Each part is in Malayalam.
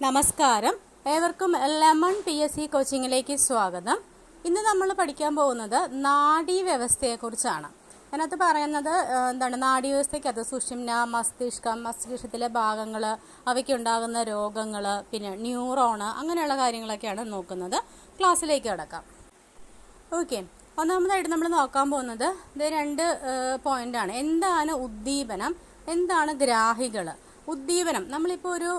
നമസ്കാരം, ഏവർക്കും ലെമൺ PSC കോച്ചിങ്ങിലേക്ക് സ്വാഗതം. ഇന്ന് നമ്മൾ പഠിക്കാൻ പോകുന്നത് നാഡീവ്യവസ്ഥയെക്കുറിച്ചാണ്. അതിനകത്ത് പറയുന്നത് നാഡീവ്യവസ്ഥയ്ക്കകത്ത് സുഷുമ്ന, മസ്തിഷ്കം, മസ്തിഷ്കത്തിലെ ഭാഗങ്ങൾ, അവയ്ക്കുണ്ടാകുന്ന രോഗങ്ങൾ, പിന്നെ ന്യൂറോണ്, അങ്ങനെയുള്ള കാര്യങ്ങളൊക്കെയാണ് നോക്കുന്നത്. ക്ലാസ്സിലേക്ക് കിടക്കാം. ഓക്കെ, ഒന്നാമതായിട്ട് നമ്മൾ നോക്കാൻ പോകുന്നത് ഇത് രണ്ട് പോയിൻ്റാണ്. എന്താണ് ഉദ്ദീപനം, എന്താണ് ഗ്രാഹികൾ. ഉദ്ദീപനം, നമ്മളിപ്പോൾ ഒരു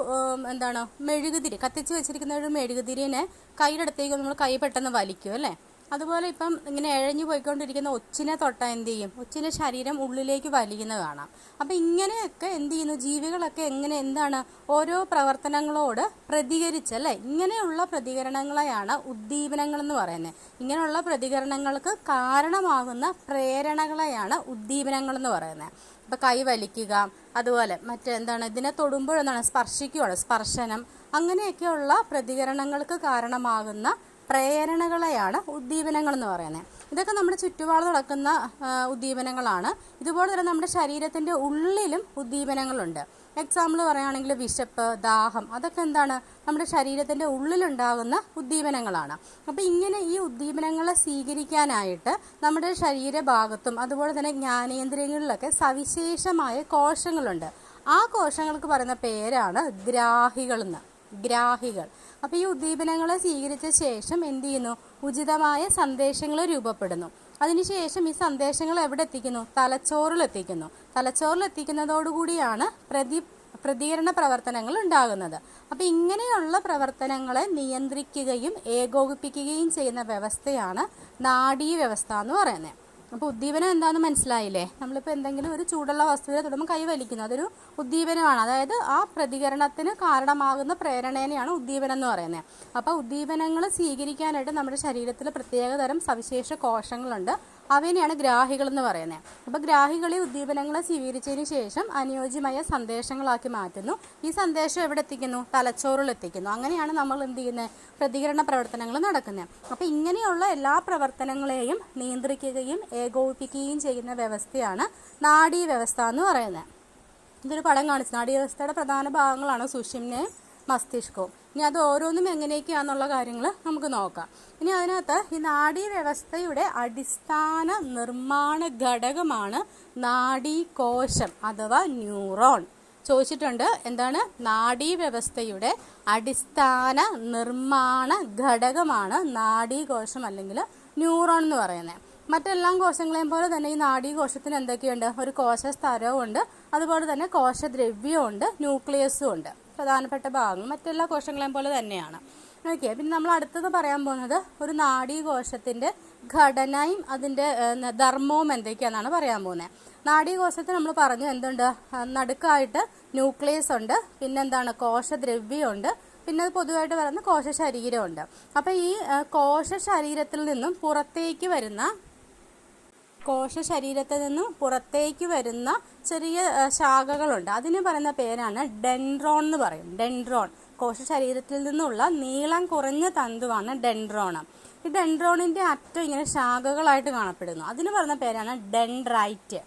മെഴുകുതിരി കത്തിച്ച് വെച്ചിരിക്കുന്ന ഒരു മെഴുകുതിരിനെ കൈയുടെ അടുത്തേക്ക് നമ്മൾ കൈ പെട്ടെന്ന് വലിക്കും അല്ലേ. അതുപോലെ ഇപ്പം ഇങ്ങനെ ഇഴഞ്ഞു പോയിക്കൊണ്ടിരിക്കുന്ന ഒച്ചിനെ തൊട്ടാൽ എന്ത് ചെയ്യും? ഒച്ചിൻ്റെ ശരീരം ഉള്ളിലേക്ക് വലിയുന്നത് കാണാം. അപ്പം ഇങ്ങനെയൊക്കെ എന്ത് ചെയ്യുന്നു? ജീവികളൊക്കെ എന്താണ് ഓരോ പ്രവർത്തനങ്ങളോട് പ്രതികരിച്ചല്ലേ, ഇങ്ങനെയുള്ള പ്രതികരണങ്ങളെയാണ് ഉദ്ദീപനങ്ങൾ എന്ന് പറയുന്നത്. ഇങ്ങനെയുള്ള പ്രതികരണങ്ങൾക്ക് കാരണമാകുന്ന പ്രേരണകളെയാണ് ഉദ്ദീപനങ്ങൾ എന്ന് പറയുന്നത്. ഇപ്പം കൈ വലിക്കുക, അതുപോലെ ഇതിനെ തൊടുമ്പോൾ സ്പർശിക്കുകയാണ്, സ്പർശനം, അങ്ങനെയൊക്കെയുള്ള പ്രതികരണങ്ങൾക്ക് കാരണമാകുന്ന പ്രേരണകളെയാണ് ഉദ്ദീപനങ്ങൾ എന്ന് പറയുന്നത്. ഇതൊക്കെ നമ്മുടെ ചുറ്റുപാട് നടക്കുന്ന ഉദ്ദീപനങ്ങളാണ്. ഇതുപോലെ തന്നെ നമ്മുടെ ശരീരത്തിൻ്റെ ഉള്ളിലും ഉദ്ദീപനങ്ങളുണ്ട്. എക്സാമ്പിൾ പറയുകയാണെങ്കിൽ വിശപ്പ്, ദാഹം, അതൊക്കെ നമ്മുടെ ശരീരത്തിൻ്റെ ഉള്ളിലുണ്ടാകുന്ന ഉദ്ദീപനങ്ങളാണ്. അപ്പോൾ ഇങ്ങനെ ഈ ഉദ്ദീപനങ്ങളെ സ്വീകരിക്കാനായിട്ട് നമ്മുടെ ശരീരഭാഗത്തും അതുപോലെ തന്നെ ജ്ഞാനേന്ദ്രിയങ്ങളിലൊക്കെ സവിശേഷമായ കോശങ്ങളുണ്ട്. ആ കോശങ്ങൾക്ക് പറയുന്ന പേരാണ് ഗ്രാഹികൾ. അപ്പോൾ ഈ ഉദ്ദീപനങ്ങളെ സ്വീകരിച്ച ശേഷം എന്ത് ചെയ്യുന്നു? ഉചിതമായ സന്ദേശങ്ങൾ രൂപപ്പെടുന്നു. അതിനുശേഷം ഈ സന്ദേശങ്ങൾ എവിടെ എത്തിക്കുന്നു? തലച്ചോറിലെത്തിക്കുന്നു. തലച്ചോറിലെത്തിക്കുന്നതോടുകൂടിയാണ് പ്രതികരണ പ്രവർത്തനങ്ങൾ ഉണ്ടാകുന്നത്. അപ്പോൾ ഇങ്ങനെയുള്ള പ്രവർത്തനങ്ങളെ നിയന്ത്രിക്കുകയും ഏകോപിപ്പിക്കുകയും ചെയ്യുന്ന വ്യവസ്ഥയാണ് നാഡീവ്യവസ്ഥ എന്ന് പറയുന്നത്. അപ്പോൾ ഉദ്ദീപനം എന്താണെന്ന് മനസ്സിലായില്ലേ? നമ്മളിപ്പോൾ എന്തെങ്കിലും ഒരു ചൂടുള്ള വസ്തുവിനെ തൊടുമ്പോൾ കൈ വലിക്കുന്നു, അതൊരു ഉദ്ദീപനമാണ്. അതായത് ആ പ്രതികരണത്തിന് കാരണമാകുന്ന പ്രേരണേനെയാണ് ഉദ്ദീപനം എന്ന് പറയുന്നത്. അപ്പോൾ ഉദ്ദീപനങ്ങൾ സ്വീകരിക്കാനായിട്ട് നമ്മുടെ ശരീരത്തിൽ പ്രത്യേകതരം സവിശേഷ കോശങ്ങളുണ്ട്. അവനെയാണ് ഗ്രാഹികൾ എന്ന് പറയുന്നത്. അപ്പോൾ ഗ്രാഹികളെ ഉദ്ദീപനങ്ങളെ സ്വീകരിച്ചതിന് ശേഷം അനുയോജ്യമായ സന്ദേശങ്ങളാക്കി മാറ്റുന്നു. ഈ സന്ദേശം എവിടെ എത്തിക്കുന്നു? തലച്ചോറിൽ എത്തിക്കുന്നു. അങ്ങനെയാണ് നമ്മൾ എന്ത് ചെയ്യുന്നത്? പ്രതികരണ പ്രവർത്തനങ്ങൾ നടക്കുന്നത്. അപ്പോൾ ഇങ്ങനെയുള്ള എല്ലാ പ്രവർത്തനങ്ങളെയും നിയന്ത്രിക്കുകയും ഏകോപിപ്പിക്കുകയും ചെയ്യുന്ന വ്യവസ്ഥയാണ് നാഡീവ്യവസ്ഥ എന്ന് പറയുന്നത്. ഇതൊരു പടം കാണിച്ചു. നാഡീവ്യവസ്ഥയുടെ പ്രധാന ഭാഗങ്ങളാണ് സുഷുമ്നയും മസ്തിഷ്കവും. ഇനി അത് ഓരോന്നും എങ്ങനെയൊക്കെയാണെന്നുള്ള കാര്യങ്ങൾ നമുക്ക് നോക്കാം. ഇനി അതിനകത്ത് ഈ നാഡീവ്യവസ്ഥയുടെ അടിസ്ഥാന നിർമ്മാണ ഘടകമാണ് നാഡീകോശം അഥവാ ന്യൂറോൺ. ചോദിച്ചിട്ടുണ്ട്, എന്താണ് നാഡീവ്യവസ്ഥയുടെ അടിസ്ഥാന നിർമ്മാണ ഘടകമാണ് നാഡീകോശം അല്ലെങ്കിൽ ന്യൂറോൺ എന്ന് പറയുന്നത്. മറ്റെല്ലാ കോശങ്ങളെയും പോലെ തന്നെ ഈ നാഡീകോശത്തിന് എന്തൊക്കെയുണ്ട്? ഒരു കോശസ്തരവും ഉണ്ട്, അതുപോലെ തന്നെ കോശദ്രവ്യവും ഉണ്ട്, ന്യൂക്ലിയസും ഉണ്ട്. പ്രധാനപ്പെട്ട ഭാഗങ്ങൾ മറ്റെല്ലാ കോശങ്ങളെയും പോലെ തന്നെയാണ്. ഓക്കെ, പിന്നെ നമ്മൾ അടുത്തത് പറയാൻ പോകുന്നത് ഒരു നാഡീകോശത്തിൻ്റെ ഘടനയും അതിൻ്റെ ധർമ്മവും എന്തൊക്കെയാണെന്നാണ് പറയാൻ പോകുന്നത്. നാഡീകോശത്തിൽ നമ്മൾ പറഞ്ഞു എന്തുണ്ട്? നടുക്കായിട്ട് ന്യൂക്ലിയസ് ഉണ്ട്, പിന്നെന്താണ് കോശദ്രവ്യമുണ്ട്, പിന്നെ അത് പൊതുവായിട്ട് പറയുന്ന കോശശരീരമുണ്ട്. അപ്പോൾ ഈ കോശശരീരത്തിൽ നിന്നും പുറത്തേക്ക് വരുന്ന ചെറിയ ശാഖകളുണ്ട്. അതിന് പറയുന്ന പേരാണ് ഡെൻഡ്രോൺ എന്ന് പറയും. ഡെൻഡ്രോൺ, കോശശരീരത്തിൽ നിന്നുള്ള നീളം കുറഞ്ഞ തന്തുവാണ് ഡെൻഡ്രോൺ. ഈ ഡെൻഡ്രോണിൻ്റെ അറ്റം ഇങ്ങനെ ശാഖകളായിട്ട് കാണപ്പെടുന്നു. അതിന് പറയുന്ന പേരാണ് ഡെൻഡ്രൈറ്റ്.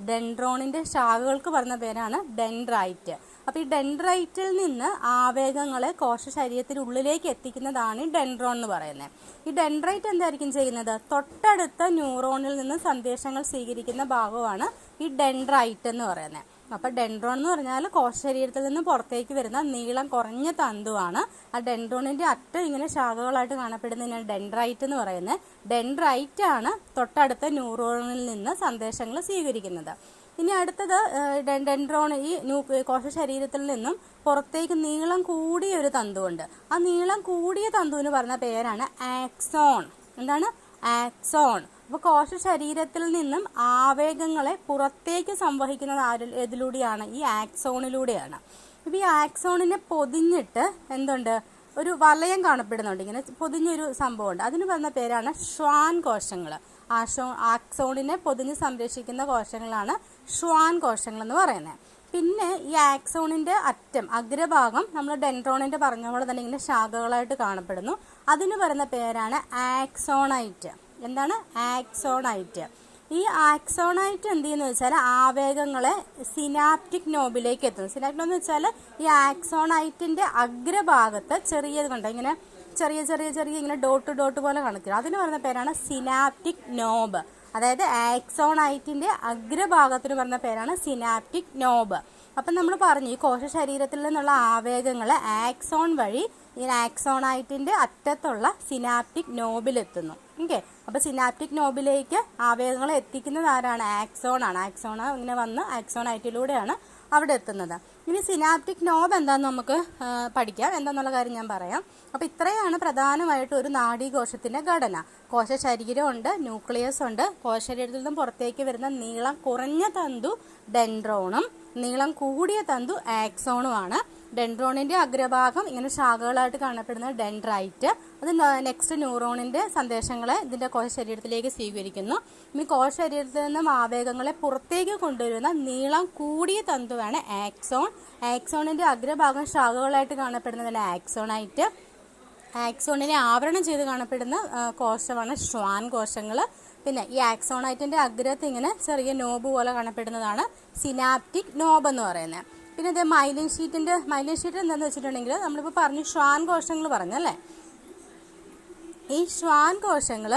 ഡെൻഡ്രോണിൻ്റെ ശാഖകൾക്ക് പറയുന്ന പേരാണ് ഡെൻഡ്രൈറ്റ്. അപ്പോൾ ഈ ഡെൻഡ്രൈറ്റിൽ നിന്ന് ആവേഗങ്ങളെ കോശശരീരത്തിനുള്ളിലേക്ക് എത്തിക്കുന്നതാണ് ഈ ഡെൻഡ്രോൺ എന്ന് പറയുന്നത്. ഈ ഡെൻഡ്രൈറ്റ് എന്തായിരിക്കും ചെയ്യുന്നത്? തൊട്ടടുത്ത ന്യൂറോണിൽ നിന്ന് സന്ദേശങ്ങൾ സ്വീകരിക്കുന്ന ഭാഗമാണ് ഈ ഡെൻഡ്രൈറ്റ് എന്ന് പറയുന്നത്. അപ്പോൾ ഡെൻഡ്രോൺ എന്ന് പറഞ്ഞാൽ കോശശരീരത്തിൽ നിന്ന് പുറത്തേക്ക് വരുന്ന നീളം കുറഞ്ഞ തന്തുവാണ്. ആ ഡെൻഡ്രോണിൻ്റെ അറ്റം ഇങ്ങനെ ശാഖകളായിട്ട് കാണപ്പെടുന്നതിനാണ് ഡെൻഡ്രൈറ്റ് എന്ന് പറയുന്നത്. ഡെൻഡ്രൈറ്റ് ആണ് തൊട്ടടുത്ത ന്യൂറോണിൽ നിന്ന് സന്ദേശങ്ങൾ സ്വീകരിക്കുന്നത്. ഇനി അടുത്തത് ഡെൻഡ്രോൺ ഈ കോശശരീരത്തിൽ നിന്നും പുറത്തേക്ക് നീളം കൂടിയ ഒരു തന്തുവുണ്ട്. ആ നീളം കൂടിയ തന്തുവിന് പറഞ്ഞ പേരാണ് ആക്സോൺ. എന്താണ്? ആക്സോൺ. അപ്പോൾ കോശശരീരത്തിൽ നിന്നും ആവേഗങ്ങളെ പുറത്തേക്ക് സംവഹിക്കുന്നത് ഏതിലൂടെയാണ്? ഈ ആക്സോണിലൂടെയാണ്. ഇപ്പോൾ ഈ ആക്സോണിനെ പൊതിഞ്ഞിട്ട് എന്തുണ്ട്? ഒരു വലയം കാണപ്പെടുന്നുണ്ട്, ഇങ്ങനെ പൊതിഞ്ഞൊരു സംഭവമുണ്ട്. അതിന് പറഞ്ഞ പേരാണ് ഷ്വാൻ കോശങ്ങൾ. ആക്സോണിനെ പൊതിഞ്ഞ് സംരക്ഷിക്കുന്ന കോശങ്ങളാണ് ഷ്വാൻ കോശങ്ങൾ എന്ന് പറയുന്നത്. പിന്നെ ഈ ആക്സോണിൻ്റെ അറ്റം അഗ്രഭാഗം നമ്മൾ ഡെൻഡ്രോണിൻ്റെ പറഞ്ഞ പോലെ തന്നെ ഇങ്ങനെ ശാഖകളായിട്ട് കാണപ്പെടുന്നു. അതിന് പറയുന്ന പേരാണ് ആക്സോണൈറ്റ്. എന്താണ്? ആക്സോണൈറ്റ്. ഈ ആക്സോണായിട്ട് എന്ത് ചെയ്യുന്നു വെച്ചാൽ ആവേഗങ്ങളെ സിനാപ്റ്റിക് നോബിലേക്ക് എത്തുന്നു. സിനാപ്റ്റിക് നോബ് എന്ന് വെച്ചാൽ ഈ ആക്സോണൈറ്റിൻ്റെ അഗ്രഭാഗത്ത് ചെറിയത് കൊണ്ട് ഇങ്ങനെ ചെറിയ ഇങ്ങനെ ഡോട്ട് പോലെ കാണിക്കുക. അതിന് പറയുന്ന പേരാണ് സിനാപ്റ്റിക് നോബ്. അതായത് ആക്സോണൈറ്റിൻ്റെ അഗ്രഭാഗത്തിന് പറയുന്ന പേരാണ് സിനാപ്റ്റിക് നോബ്. അപ്പം നമ്മൾ പറഞ്ഞു ഈ കോശ ശരീരത്തിൽ നിന്നുള്ള ആവേഗങ്ങൾ ആക്സോൺ വഴി ഈ ആക്സോണൈറ്റിൻ്റെ അറ്റത്തുള്ള സിനാപ്റ്റിക് നോബിലെത്തുന്നു. ഓക്കെ, അപ്പോൾ സിനാപ്റ്റിക് നോബിലേക്ക് ആവേഗങ്ങളെ എത്തിക്കുന്നത് ആരാണ്? ആക്സോൺ ആണ്. ആക്സോൺ ഇങ്ങനെ വന്ന് ആക്സോണൈറ്റിലൂടെയാണ് അവിടെ എത്തുന്നത്. ഇനി സിനാപ്റ്റിക് നോബ് എന്താണെന്ന് നമുക്ക് പഠിക്കാം. എന്താണെന്നുള്ള കാര്യം ഞാൻ പറയാം. അപ്പോൾ ഇത്രയാണ് പ്രധാനമായിട്ട് ഒരു നാഡീകോശത്തിൻ്റെ ഘടന. കോശ ശരീരമുണ്ട്, ന്യൂക്ലിയസ് ഉണ്ട്. കോശ ശരീരത്തിൽ നിന്നും പുറത്തേക്ക് വരുന്ന നീളം കുറഞ്ഞ തന്തു ഡെൻഡ്രോണും നീളം കൂടിയ തന്തു ആക്സോണുമാണ്. ഡെൻഡ്രോണിൻ്റെ അഗ്രഭാഗം ഇങ്ങനെ ശാഖകളായിട്ട് കാണപ്പെടുന്ന ഡെൻഡ്രൈറ്റ്. അത് നെക്സ്റ്റ് ന്യൂറോണിൻ്റെ സന്ദേശങ്ങളെ ഇതിൻ്റെ കോശ ശരീരത്തിലേക്ക് സ്വീകരിക്കുന്നു. ഇനി കോശ ശരീരത്തിൽ നിന്നും ആവേഗങ്ങളെ പുറത്തേക്ക് കൊണ്ടുവരുന്ന നീളം കൂടിയ തന്തുവാണ് ആക്സോൺ. ആക്സോണിൻ്റെ അഗ്രഭാഗം ശാഖകളായിട്ട് കാണപ്പെടുന്നതാണ് ആക്സോണൈറ്റ്. ആക്സോണിനെ ആവരണം ചെയ്ത് കാണപ്പെടുന്ന കോശമാണ് ഷ്വാൻ കോശങ്ങൾ. പിന്നെ ഈ ആക്സോണൈറ്റിൻ്റെ അഗ്രത്ത് ഇങ്ങനെ ചെറിയ നോബ് പോലെ കാണപ്പെടുന്നതാണ് സിനാപ്റ്റിക് നോബ് എന്ന് പറയുന്നത്. പിന്നെ ഇത് മൈലിൻ ഷീറ്റ് എന്താണെന്ന് വെച്ചിട്ടുണ്ടെങ്കിൽ നമ്മളിപ്പോൾ പറഞ്ഞു ഷ്വാൻ കോശങ്ങൾ പറഞ്ഞല്ലേ. ഈ ഷ്വാൻ കോശങ്ങൾ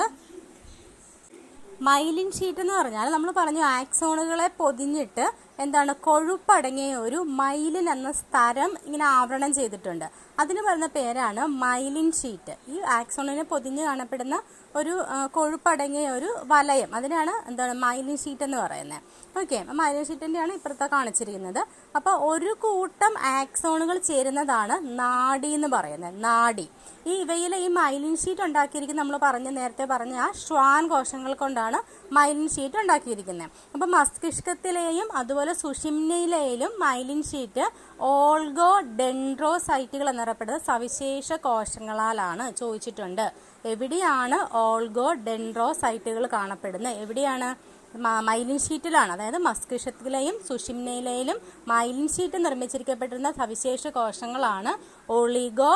മൈലിൻ ഷീറ്റ് എന്ന് പറഞ്ഞാൽ നമ്മൾ പറഞ്ഞു ആക്സോണുകളെ പൊതിഞ്ഞിട്ട് എന്താണ് കൊഴുപ്പടങ്ങിയ ഒരു മൈലിൻ എന്ന സ്ഥലം ഇങ്ങനെ ആവരണം ചെയ്തിട്ടുണ്ട്. അതിന് പറയുന്ന പേരാണ് മൈലിൻ ഷീറ്റ്. ഈ ആക്സോണിനെ പൊതിഞ്ഞ് കാണപ്പെടുന്ന ഒരു കൊഴുപ്പടങ്ങിയ ഒരു വലയം, അതിനാണ് എന്താണ് മൈലിൻ ഷീറ്റ് എന്ന് പറയുന്നത്. ഓക്കെ, മൈലിൻ ഷീറ്റിൻ്റെയാണ് ഇപ്പുറത്തെ കാണിച്ചിരിക്കുന്നത്. അപ്പോൾ ഒരു കൂട്ടം ആക്സോണുകൾ ചേരുന്നതാണ് നാഡി എന്ന് പറയുന്നത്. നാഡി ഇവയിൽ ഈ മൈലിൻ ഷീറ്റ് ഉണ്ടാക്കിയിരിക്കുന്നത് നമ്മൾ നേരത്തെ പറഞ്ഞ ആ ഷ്വാൻ കോശങ്ങൾ കൊണ്ടാണ് മൈലിൻ ഷീറ്റ് ഉണ്ടാക്കിയിരിക്കുന്നത്. അപ്പോൾ മസ്തിഷ്കത്തിലെയും അതുപോലെ സുഷിമ്നയിലെയും മൈലിൻ ഷീറ്റ് ഓൾഗോ ഡെൻഡ്രോസൈറ്റുകൾ എന്നറിയപ്പെടുന്ന സവിശേഷ കോശങ്ങളാലാണ്. ചോദിച്ചിട്ടുണ്ട് എവിടെയാണ് ഓൾഗോ ഡെൻഡ്രോസൈറ്റുകൾ കാണപ്പെടുന്നത്? എവിടെയാണ്? മൈലിൻ ഷീറ്റിലാണ്. അതായത് മസ്തിഷ്കത്തിലെയും സുഷിമ്നയിലെയും മൈലിൻ ഷീറ്റ് നിർമ്മിച്ചിരിക്കപ്പെട്ടിരുന്ന സവിശേഷ കോശങ്ങളാണ് ഒളിഗോ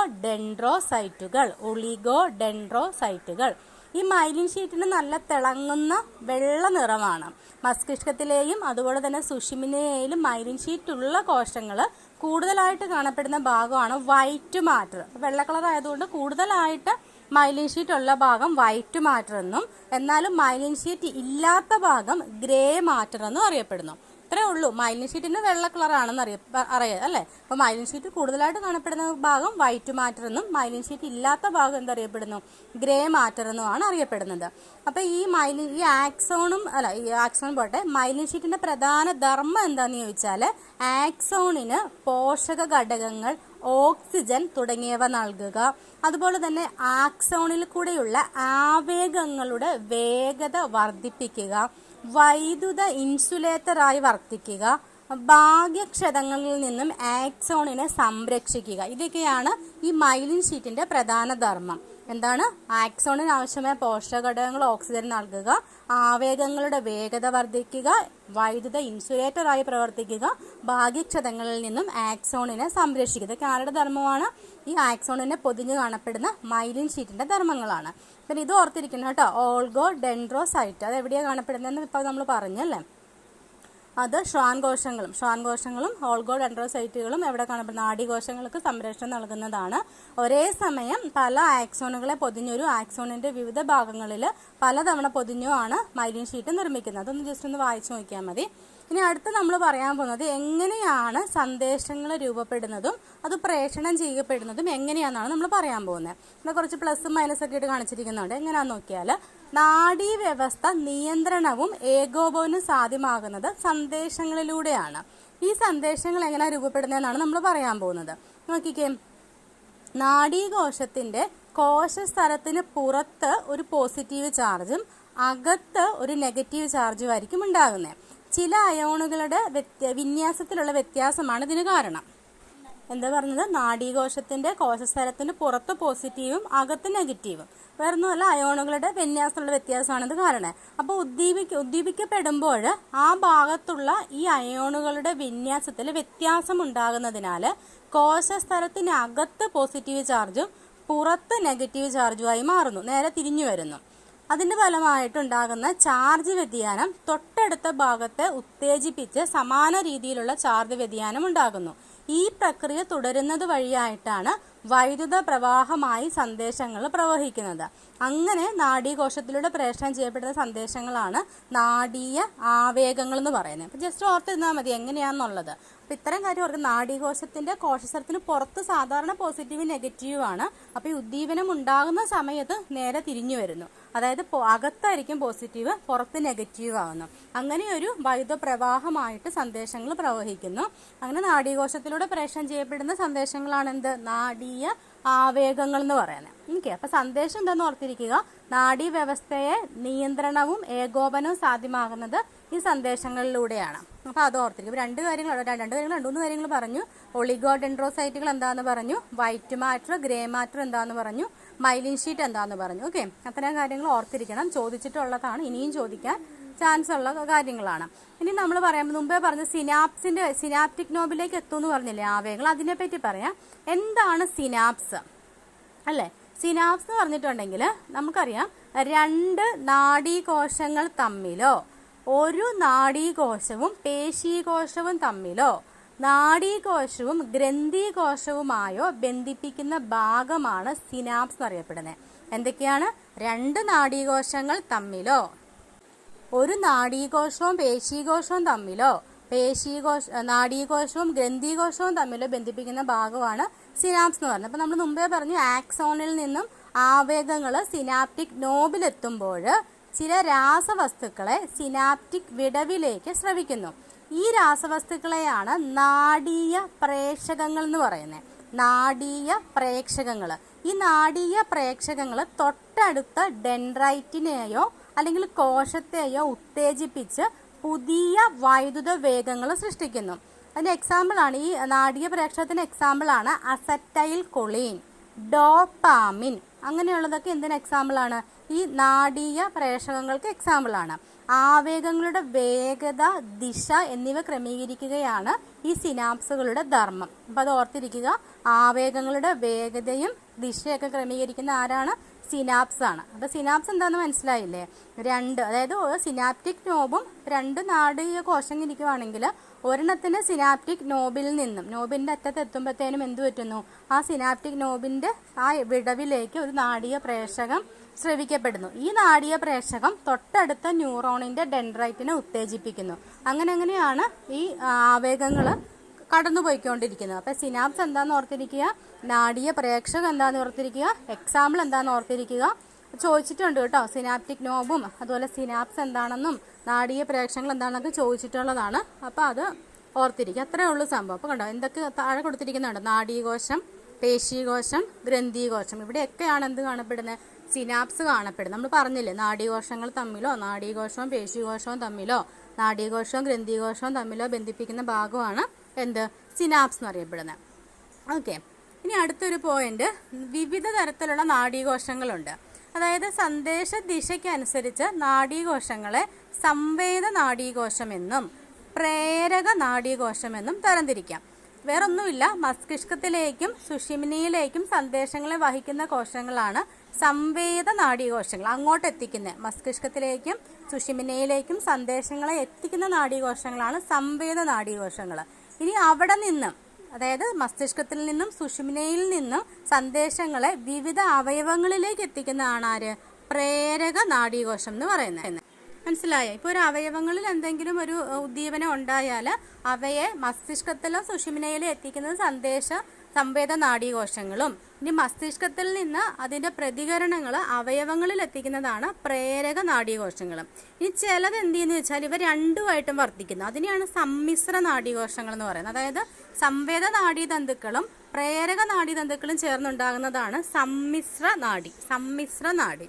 ഡെൻഡ്രോസൈറ്റുകൾ. ഈ മൈലിൻ ഷീറ്റിന് നല്ല തിളങ്ങുന്ന വെള്ള നിറമാണ്. മസ്തിഷ്കത്തിലെയും അതുപോലെ തന്നെ സുഷിമ്നയിലെയും മൈലിൻ ഷീറ്റുള്ള കോശങ്ങൾ കൂടുതലായിട്ട് കാണപ്പെടുന്ന ഭാഗമാണ് വൈറ്റ് മാറ്റർ. വെള്ള കളർ ആയതുകൊണ്ട് കൂടുതലായിട്ട് മൈലിൻ ഷീറ്റ് ഉള്ള ഭാഗം വൈറ്റ് മാറ്റർ എന്നും, എന്നാലും മൈലിൻ ഷീറ്റ് ഇല്ലാത്ത ഭാഗം ഗ്രേ മാറ്റർ എന്നും അറിയപ്പെടുന്നു. ഇത്രേ ഉള്ളൂ. മൈലിൻ ഷീറ്റിന് വെള്ള കളറാണെന്ന് അറിയാം അല്ലേ. അപ്പോൾ മൈലിൻ ഷീറ്റ് കൂടുതലായിട്ട് കാണപ്പെടുന്ന ഭാഗം വൈറ്റ് മാറ്റർ എന്നും മൈലിൻ ഷീറ്റ് ഇല്ലാത്ത ഭാഗം എന്തറിയപ്പെടുന്നു? ഗ്രേ മാറ്റർ എന്നുമാണ് അറിയപ്പെടുന്നത്. അപ്പോൾ ഈ ആക്സോൺ പോട്ടെ, മൈലിൻ ഷീറ്റിൻ്റെ പ്രധാന ധർമ്മം എന്താണെന്ന് ചോദിച്ചാൽ ആക്സോണിന് പോഷക ഘടകങ്ങൾ, ഓക്സിജൻ തുടങ്ങിയവ നൽകുക, അതുപോലെ തന്നെ ആക്സോണിൽ കൂടെയുള്ള ആവേഗങ്ങളുടെ വേഗത വർദ്ധിപ്പിക്കുക, വൈദ്യുത ഇൻസുലേറ്ററായി വർത്തിക്കുക, ഭാഗ്യക്ഷതങ്ങളിൽ നിന്നും ആക്സോണിനെ സംരക്ഷിക്കുക. ഇതൊക്കെയാണ് ഈ മൈലിൻ ഷീറ്റിൻ്റെ പ്രധാന ധർമ്മം. എന്താണ്? ആക്സോണിന് ആവശ്യമായ പോഷകഘടകങ്ങൾ ഓക്സിജൻ നൽകുക, ആവേഗങ്ങളുടെ വേഗത വർദ്ധിക്കുക, വൈദ്യുത ഇൻസുലേറ്ററായി പ്രവർത്തിക്കുക, ഭാഗ്യക്ഷതങ്ങളിൽ നിന്നും ആക്സോണിനെ സംരക്ഷിക്കുക. ഇതൊക്കെ ആരുടെ ധർമ്മമാണ്? ഈ ആക്സോണിനെ പൊതിഞ്ഞ് കാണപ്പെടുന്ന മൈലിൻ ഷീറ്റിൻ്റെ ധർമ്മങ്ങളാണ്. പിന്നെ ഇത് ഓർത്തിരിക്കണം കേട്ടോ. ഓൾഗോ ഡെൻഡ്രോസൈറ്റ് അത് എവിടെയാണ് കാണപ്പെടുന്നതെന്ന് ഇപ്പോൾ നമ്മൾ പറഞ്ഞല്ലേ. അത് ഷ്വാൻ കോശങ്ങളും ഓൾഗോ ഡെൻഡ്രോസൈറ്റുകളും എവിടെ കാണപ്പെടുന്ന നാഡീകോശങ്ങൾക്ക് സംരക്ഷണം നൽകുന്നതാണ്. ഒരേ സമയം പല ആക്സോണുകളെ പൊതിഞ്ഞൊരു ആക്സോണിൻ്റെ വിവിധ ഭാഗങ്ങളിൽ പലതവണ പൊതിഞ്ഞുമാണ് മൈലിൻ ഷീറ്റ് നിർമ്മിക്കുന്നത്. അതൊന്ന് ജസ്റ്റ് ഒന്ന് വായിച്ചു നോക്കിയാൽ മതി. ഇനി അടുത്ത് നമ്മൾ പറയാൻ പോകുന്നത് എങ്ങനെയാണ് സന്ദേശങ്ങൾ രൂപപ്പെടുന്നതും അത് പ്രേഷണം ചെയ്യപ്പെടുന്നതും എങ്ങനെയാണെന്നാണ് നമ്മൾ പറയാൻ പോകുന്നത്. ഇവിടെ കുറച്ച് പ്ലസും മൈനസ് ഒക്കെ ഇട്ട് കാണിച്ചിരിക്കുന്നുണ്ട്. എങ്ങനെയാണെന്ന് നോക്കിയാൽ നാഡീവ്യവസ്ഥ നിയന്ത്രണവും ഏകോപനവും സാധ്യമാകുന്നത് സന്ദേശങ്ങളിലൂടെയാണ്. ഈ സന്ദേശങ്ങൾ എങ്ങനെയാണ് രൂപപ്പെടുന്നതെന്നാണ് നമ്മൾ പറയാൻ പോകുന്നത്. നോക്കിക്കേ, നാഡീകോശത്തിൻ്റെ കോശസ്ഥലത്തിന് പുറത്ത് ഒരു പോസിറ്റീവ് ചാർജും അകത്ത് ഒരു നെഗറ്റീവ് ചാർജും ആയിരിക്കും ഉണ്ടാകുന്നത്. ചില അയോണുകളുടെ വിന്യാസത്തിലുള്ള വ്യത്യാസമാണ് ഇതിന് കാരണം. എന്താ പറഞ്ഞത്? നാഡീകോശത്തിൻ്റെ കോശസ്ഥലത്തിന് പുറത്ത് പോസിറ്റീവും അകത്ത് നെഗറ്റീവും. വേറൊന്നുമല്ല, അയോണുകളുടെ വിന്യാസത്തിലുള്ള വ്യത്യാസമാണിത് കാരണം. അപ്പോൾ ഉദ്ദീപിക്കപ്പെടുമ്പോൾ ആ ഭാഗത്തുള്ള ഈ അയോണുകളുടെ വിന്യാസത്തിൽ വ്യത്യാസം ഉണ്ടാകുന്നതിനാൽ കോശസ്ഥലത്തിനകത്ത് പോസിറ്റീവ് ചാർജും പുറത്ത് നെഗറ്റീവ് ചാർജുമായി മാറുന്നു, നേരെ തിരിഞ്ഞു വരുന്നു. അതിൻ്റെ ഫലമായിട്ടുണ്ടാകുന്ന ചാർജ് വ്യതിയാനം തൊട്ടടുത്ത ഭാഗത്തെ ഉത്തേജിപ്പിച്ച് സമാന രീതിയിലുള്ള ചാർജ് വ്യതിയാനം ഉണ്ടാകുന്നു. ഈ പ്രക്രിയ തുടരുന്നത് വഴിയായിട്ടാണ് വൈദ്യുത പ്രവാഹമായി സന്ദേശങ്ങൾ പ്രവഹിക്കുന്നത്. അങ്ങനെ നാഡീകോശത്തിലൂടെ പ്രേഷണം ചെയ്യപ്പെടുന്ന സന്ദേശങ്ങളാണ് നാഡീയ ആവേഗങ്ങൾ എന്ന് പറയുന്നത്. അപ്പോൾ ജസ്റ്റ് ഓർത്തിരുന്നാൽ മതി എങ്ങനെയാണെന്നുള്ളത്. അപ്പോൾ ഇത്തരം കാര്യം ഓർക്കുക. നാഡീകോശത്തിൻ്റെ കോശസ്തരത്തിന് പുറത്ത് സാധാരണ പോസിറ്റീവ് നെഗറ്റീവ് ആണ്. അപ്പോൾ ഈ ഉദ്ദീപനം ഉണ്ടാകുന്ന സമയത്ത് നേരെ തിരിഞ്ഞു വരുന്നു. അതായത് അകത്തായിരിക്കും പോസിറ്റീവ്, പുറത്ത് നെഗറ്റീവ് ആകുന്നു. അങ്ങനെ ഒരു വൈദ്യുത പ്രവാഹമായിട്ട് സന്ദേശങ്ങൾ പ്രവഹിക്കുന്നു. അങ്ങനെ നാഡീകോശത്തിലൂടെ പ്രേഷണം ചെയ്യപ്പെടുന്ന സന്ദേശങ്ങളാണ് എന്ത്? നാഡീയ ആവേഗങ്ങൾ എന്ന് പറയുന്നത്. ഓക്കെ, അപ്പോൾ സന്ദേശം എന്താണെന്ന് ഓർത്തിരിക്കുക. നാഡീ വ്യവസ്ഥയെ നിയന്ത്രണവും ഏകോപനവും സാധ്യമാകുന്നത് ഈ സന്ദേശങ്ങളിലൂടെയാണ്. അപ്പോൾ അത് ഓർത്തിരിക്കും. രണ്ടു കാര്യങ്ങൾ പറഞ്ഞു. ഒളിഗോഡെൻഡ്രോസൈറ്റുകൾ എന്താണെന്ന് പറഞ്ഞു, വൈറ്റ് മാറ്റർ, ഗ്രേ മാറ്റർ എന്താണെന്ന് പറഞ്ഞു, മൈലിൻ ഷീറ്റ് എന്താണെന്ന് പറഞ്ഞു. ഓക്കെ, അത്തരം കാര്യങ്ങൾ ഓർത്തിരിക്കണം. ചോദിച്ചിട്ടുള്ളതാണ്, ഇനിയും ചോദിക്കാൻ ചാൻസ് ഉള്ള കാര്യങ്ങളാണ്. ഇനി നമ്മൾ പറയാൻ മുമ്പേ പറഞ്ഞ സിനാപ്റ്റിക് നോബിലേക്ക് എത്തുമെന്ന് പറഞ്ഞില്ലേ ആവേഗങ്ങൾ, അതിനെപ്പറ്റി പറയാം. എന്താണ് സിനാപ്സ് അല്ലേ? സിനാപ്സ് എന്ന് പറഞ്ഞിട്ടുണ്ടെങ്കിൽ നമുക്കറിയാം, രണ്ട് നാഡീകോശങ്ങൾ തമ്മിലോ ഒരു നാഡീകോശവും പേശീകോശവും തമ്മിലോ നാഡീകോശവും ഗ്രന്ഥികോശവുമായോ ബന്ധിപ്പിക്കുന്ന ഭാഗമാണ് സിനാപ്സ് എന്നറിയപ്പെടുന്നത്. എന്തൊക്കെയാണ്? രണ്ട് നാഡീകോശങ്ങൾ തമ്മിലോ ഒരു നാഡീകോശവും പേശീകോശവും തമ്മിലോ നാഡീകോശവും ഗ്രന്ഥികോശവും തമ്മിലോ ബന്ധിപ്പിക്കുന്ന ഭാഗമാണ് സിനാപ്സ് എന്ന് പറയുന്നത്. അപ്പോൾ നമ്മൾ മുമ്പേ പറഞ്ഞു, ആക്സോണിൽ നിന്നും ആവേഗങ്ങൾ സിനാപ്റ്റിക് നോബിലെത്തുമ്പോൾ ചില രാസവസ്തുക്കളെ സിനാപ്റ്റിക് വിടവിലേക്ക് സ്രവിക്കുന്നു. ഈ രാസവസ്തുക്കളെയാണ് നാഡീയ പ്രേഷകങ്ങൾ എന്ന് പറയുന്നത്. നാഡീയ പ്രേക്ഷകങ്ങൾ. ഈ നാഡീയ പ്രേക്ഷകങ്ങൾ തൊട്ടടുത്ത ഡെൻഡ്രൈറ്റിനെയോ അല്ലെങ്കിൽ കോശത്തെയോ ഉത്തേജിപ്പിച്ച് പുതിയ വൈദ്യുത വേഗങ്ങൾ സൃഷ്ടിക്കുന്നു. അതിൻ്റെ എക്സാമ്പിളാണ്, ഈ നാഡീയ പ്രേക്ഷകത്തിൻ്റെ എക്സാമ്പിളാണ് അസറ്റൈൽ കൊളീൻ, ഡോപാമിൻ. അങ്ങനെയുള്ളതൊക്കെ എന്തിന് എക്സാമ്പിളാണ്? ഈ നാഡീയ പ്രേഷകങ്ങൾക്ക് എക്സാമ്പിളാണ്. ആവേഗങ്ങളുടെ വേഗത, ദിശ എന്നിവ ക്രമീകരിക്കുകയാണ് ഈ സിനാപ്സുകളുടെ ധർമ്മം. അപ്പോൾ അത് ഓർത്തിരിക്കുക. ആവേഗങ്ങളുടെ വേഗതയും ദിശയൊക്കെ ക്രമീകരിക്കുന്ന ആരാണ്? സിനാപ്സ് ആണ്. അപ്പോൾ സിനാപ്സ് എന്താണെന്ന് മനസ്സിലായില്ലേ? അതായത് സിനാപ്റ്റിക് നോബും രണ്ട് നാഡീയ കോശം ഇരിക്കുവാണെങ്കിൽ ഒരെണ്ണത്തിന് സിനാപ്റ്റിക് നോബിൽ നിന്നും നോബിൻ്റെ അറ്റത്ത് എത്തുമ്പോഴത്തേനും എന്ത് പറ്റുന്നു? ആ സിനാപ്റ്റിക് നോബിൻ്റെ ആ വിടവിലേക്ക് ഒരു നാഡീയ പ്രേഷകം സ്രവിക്കപ്പെടുന്നു. ഈ നാഡീയ പ്രേഷകം തൊട്ടടുത്ത ന്യൂറോണിൻ്റെ ഡെൻഡ്രൈറ്റിനെ ഉത്തേജിപ്പിക്കുന്നു. അങ്ങനെയാണ് ഈ ആവേഗങ്ങൾ കടന്നു പോയിക്കൊണ്ടിരിക്കുന്നത്. അപ്പോൾ സിനാപ്സ് എന്താണെന്ന് ഓർത്തിരിക്കുക, നാഡീയ പ്രേക്ഷകം എന്താണെന്ന് ഓർത്തിരിക്കുക, എക്സാമ്പിൾ എന്താണെന്ന് ഓർത്തിരിക്കുക. ചോദിച്ചിട്ടുണ്ട് കേട്ടോ, സിനാപ്റ്റിക് നോബും അതുപോലെ സിനാപ്സ് എന്താണെന്നും നാഡീയ പ്രേക്ഷകങ്ങൾ എന്താണെന്നൊക്കെ ചോദിച്ചിട്ടുള്ളതാണ്. അപ്പോൾ അത് ഓർത്തിരിക്കുക. അത്രയേ ഉള്ളൂ സംഭവം. അപ്പോൾ കണ്ടോ, എന്തൊക്കെ താഴെ കൊടുത്തിരിക്കുന്നുണ്ട്? നാഡീകോശം, പേശീകോശം, ഗ്രന്ഥികോശം. ഇവിടെയൊക്കെയാണ് എന്ത് കാണപ്പെടുന്നത്? സിനാപ്സ് കാണപ്പെടുന്നത്. നമ്മൾ പറഞ്ഞില്ലേ, നാഡീകോശങ്ങൾ തമ്മിലോ നാഡീകോശവും പേശീകോശവും തമ്മിലോ നാഡീകോശവും ഗ്രന്ഥികോശവും തമ്മിലോ ബന്ധിപ്പിക്കുന്ന ഭാഗമാണ് എന്ത്? സിനാപ്സ് എന്ന് അറിയപ്പെടുന്നത്. ഓക്കെ, ഇനി അടുത്തൊരു പോയിന്റ്, വിവിധ തരത്തിലുള്ള നാഡീകോശങ്ങളുണ്ട്. അതായത് സന്ദേശ ദിശയ്ക്കനുസരിച്ച് നാഡീകോശങ്ങളെ സംവേദ നാഡീകോശമെന്നും പ്രേരക നാഡീകോശമെന്നും തരംതിരിക്കാം. വേറൊന്നുമില്ല, മസ്തിഷ്കത്തിലേക്കും സുഷിമ്നിയിലേക്കും സന്ദേശങ്ങളെ വഹിക്കുന്ന കോശങ്ങളാണ് സംവേദ നാഡീകോശങ്ങൾ. അങ്ങോട്ട് എത്തിക്കുന്ന മസ്തിഷ്കത്തിലേക്കും സുഷിമ്നിയിലേക്കും സന്ദേശങ്ങളെ എത്തിക്കുന്ന നാഡീകോശങ്ങളാണ് സംവേദ നാഡീകോശങ്ങൾ. ഇനി അവിടെ നിന്നും, അതായത് മസ്തിഷ്കത്തിൽ നിന്നും സുഷുമ്നയിൽ നിന്നും സന്ദേശങ്ങളെ വിവിധ അവയവങ്ങളിലേക്ക് എത്തിക്കുന്നതാണ് ആര്? പ്രേരക നാഡീകോശം എന്ന് പറയുന്നത്. മനസ്സിലായോ? ഇപ്പോൾ ഒരു അവയവങ്ങളിൽ എന്തെങ്കിലും ഒരു ഉദ്ദീപനം ഉണ്ടായാൽ അവയെ മസ്തിഷ്കത്തിലോ സുഷുമ്നയിലോ എത്തിക്കുന്നത് സംവേദ നാഡീകോശങ്ങളും, ഇനി മസ്തിഷ്കത്തിൽ നിന്ന് അതിൻ്റെ പ്രതികരണങ്ങൾ അവയവങ്ങളിൽ എത്തിക്കുന്നതാണ് പ്രേരക നാഡീകോശങ്ങളും. ഇനി ചിലത് എന്ത് ചെയ്യുന്നു വെച്ചാൽ ഇവ രണ്ടുമായിട്ടും വർത്തിക്കുന്നു. അതിനെയാണ് സമ്മിശ്ര നാഡീകോശങ്ങൾ എന്ന് പറയുന്നത്. അതായത് സംവേദ നാഡീതന്തുക്കളും പ്രേരക നാഡീതന്തുക്കളും ചേർന്നുണ്ടാകുന്നതാണ് സമ്മിശ്ര നാഡി.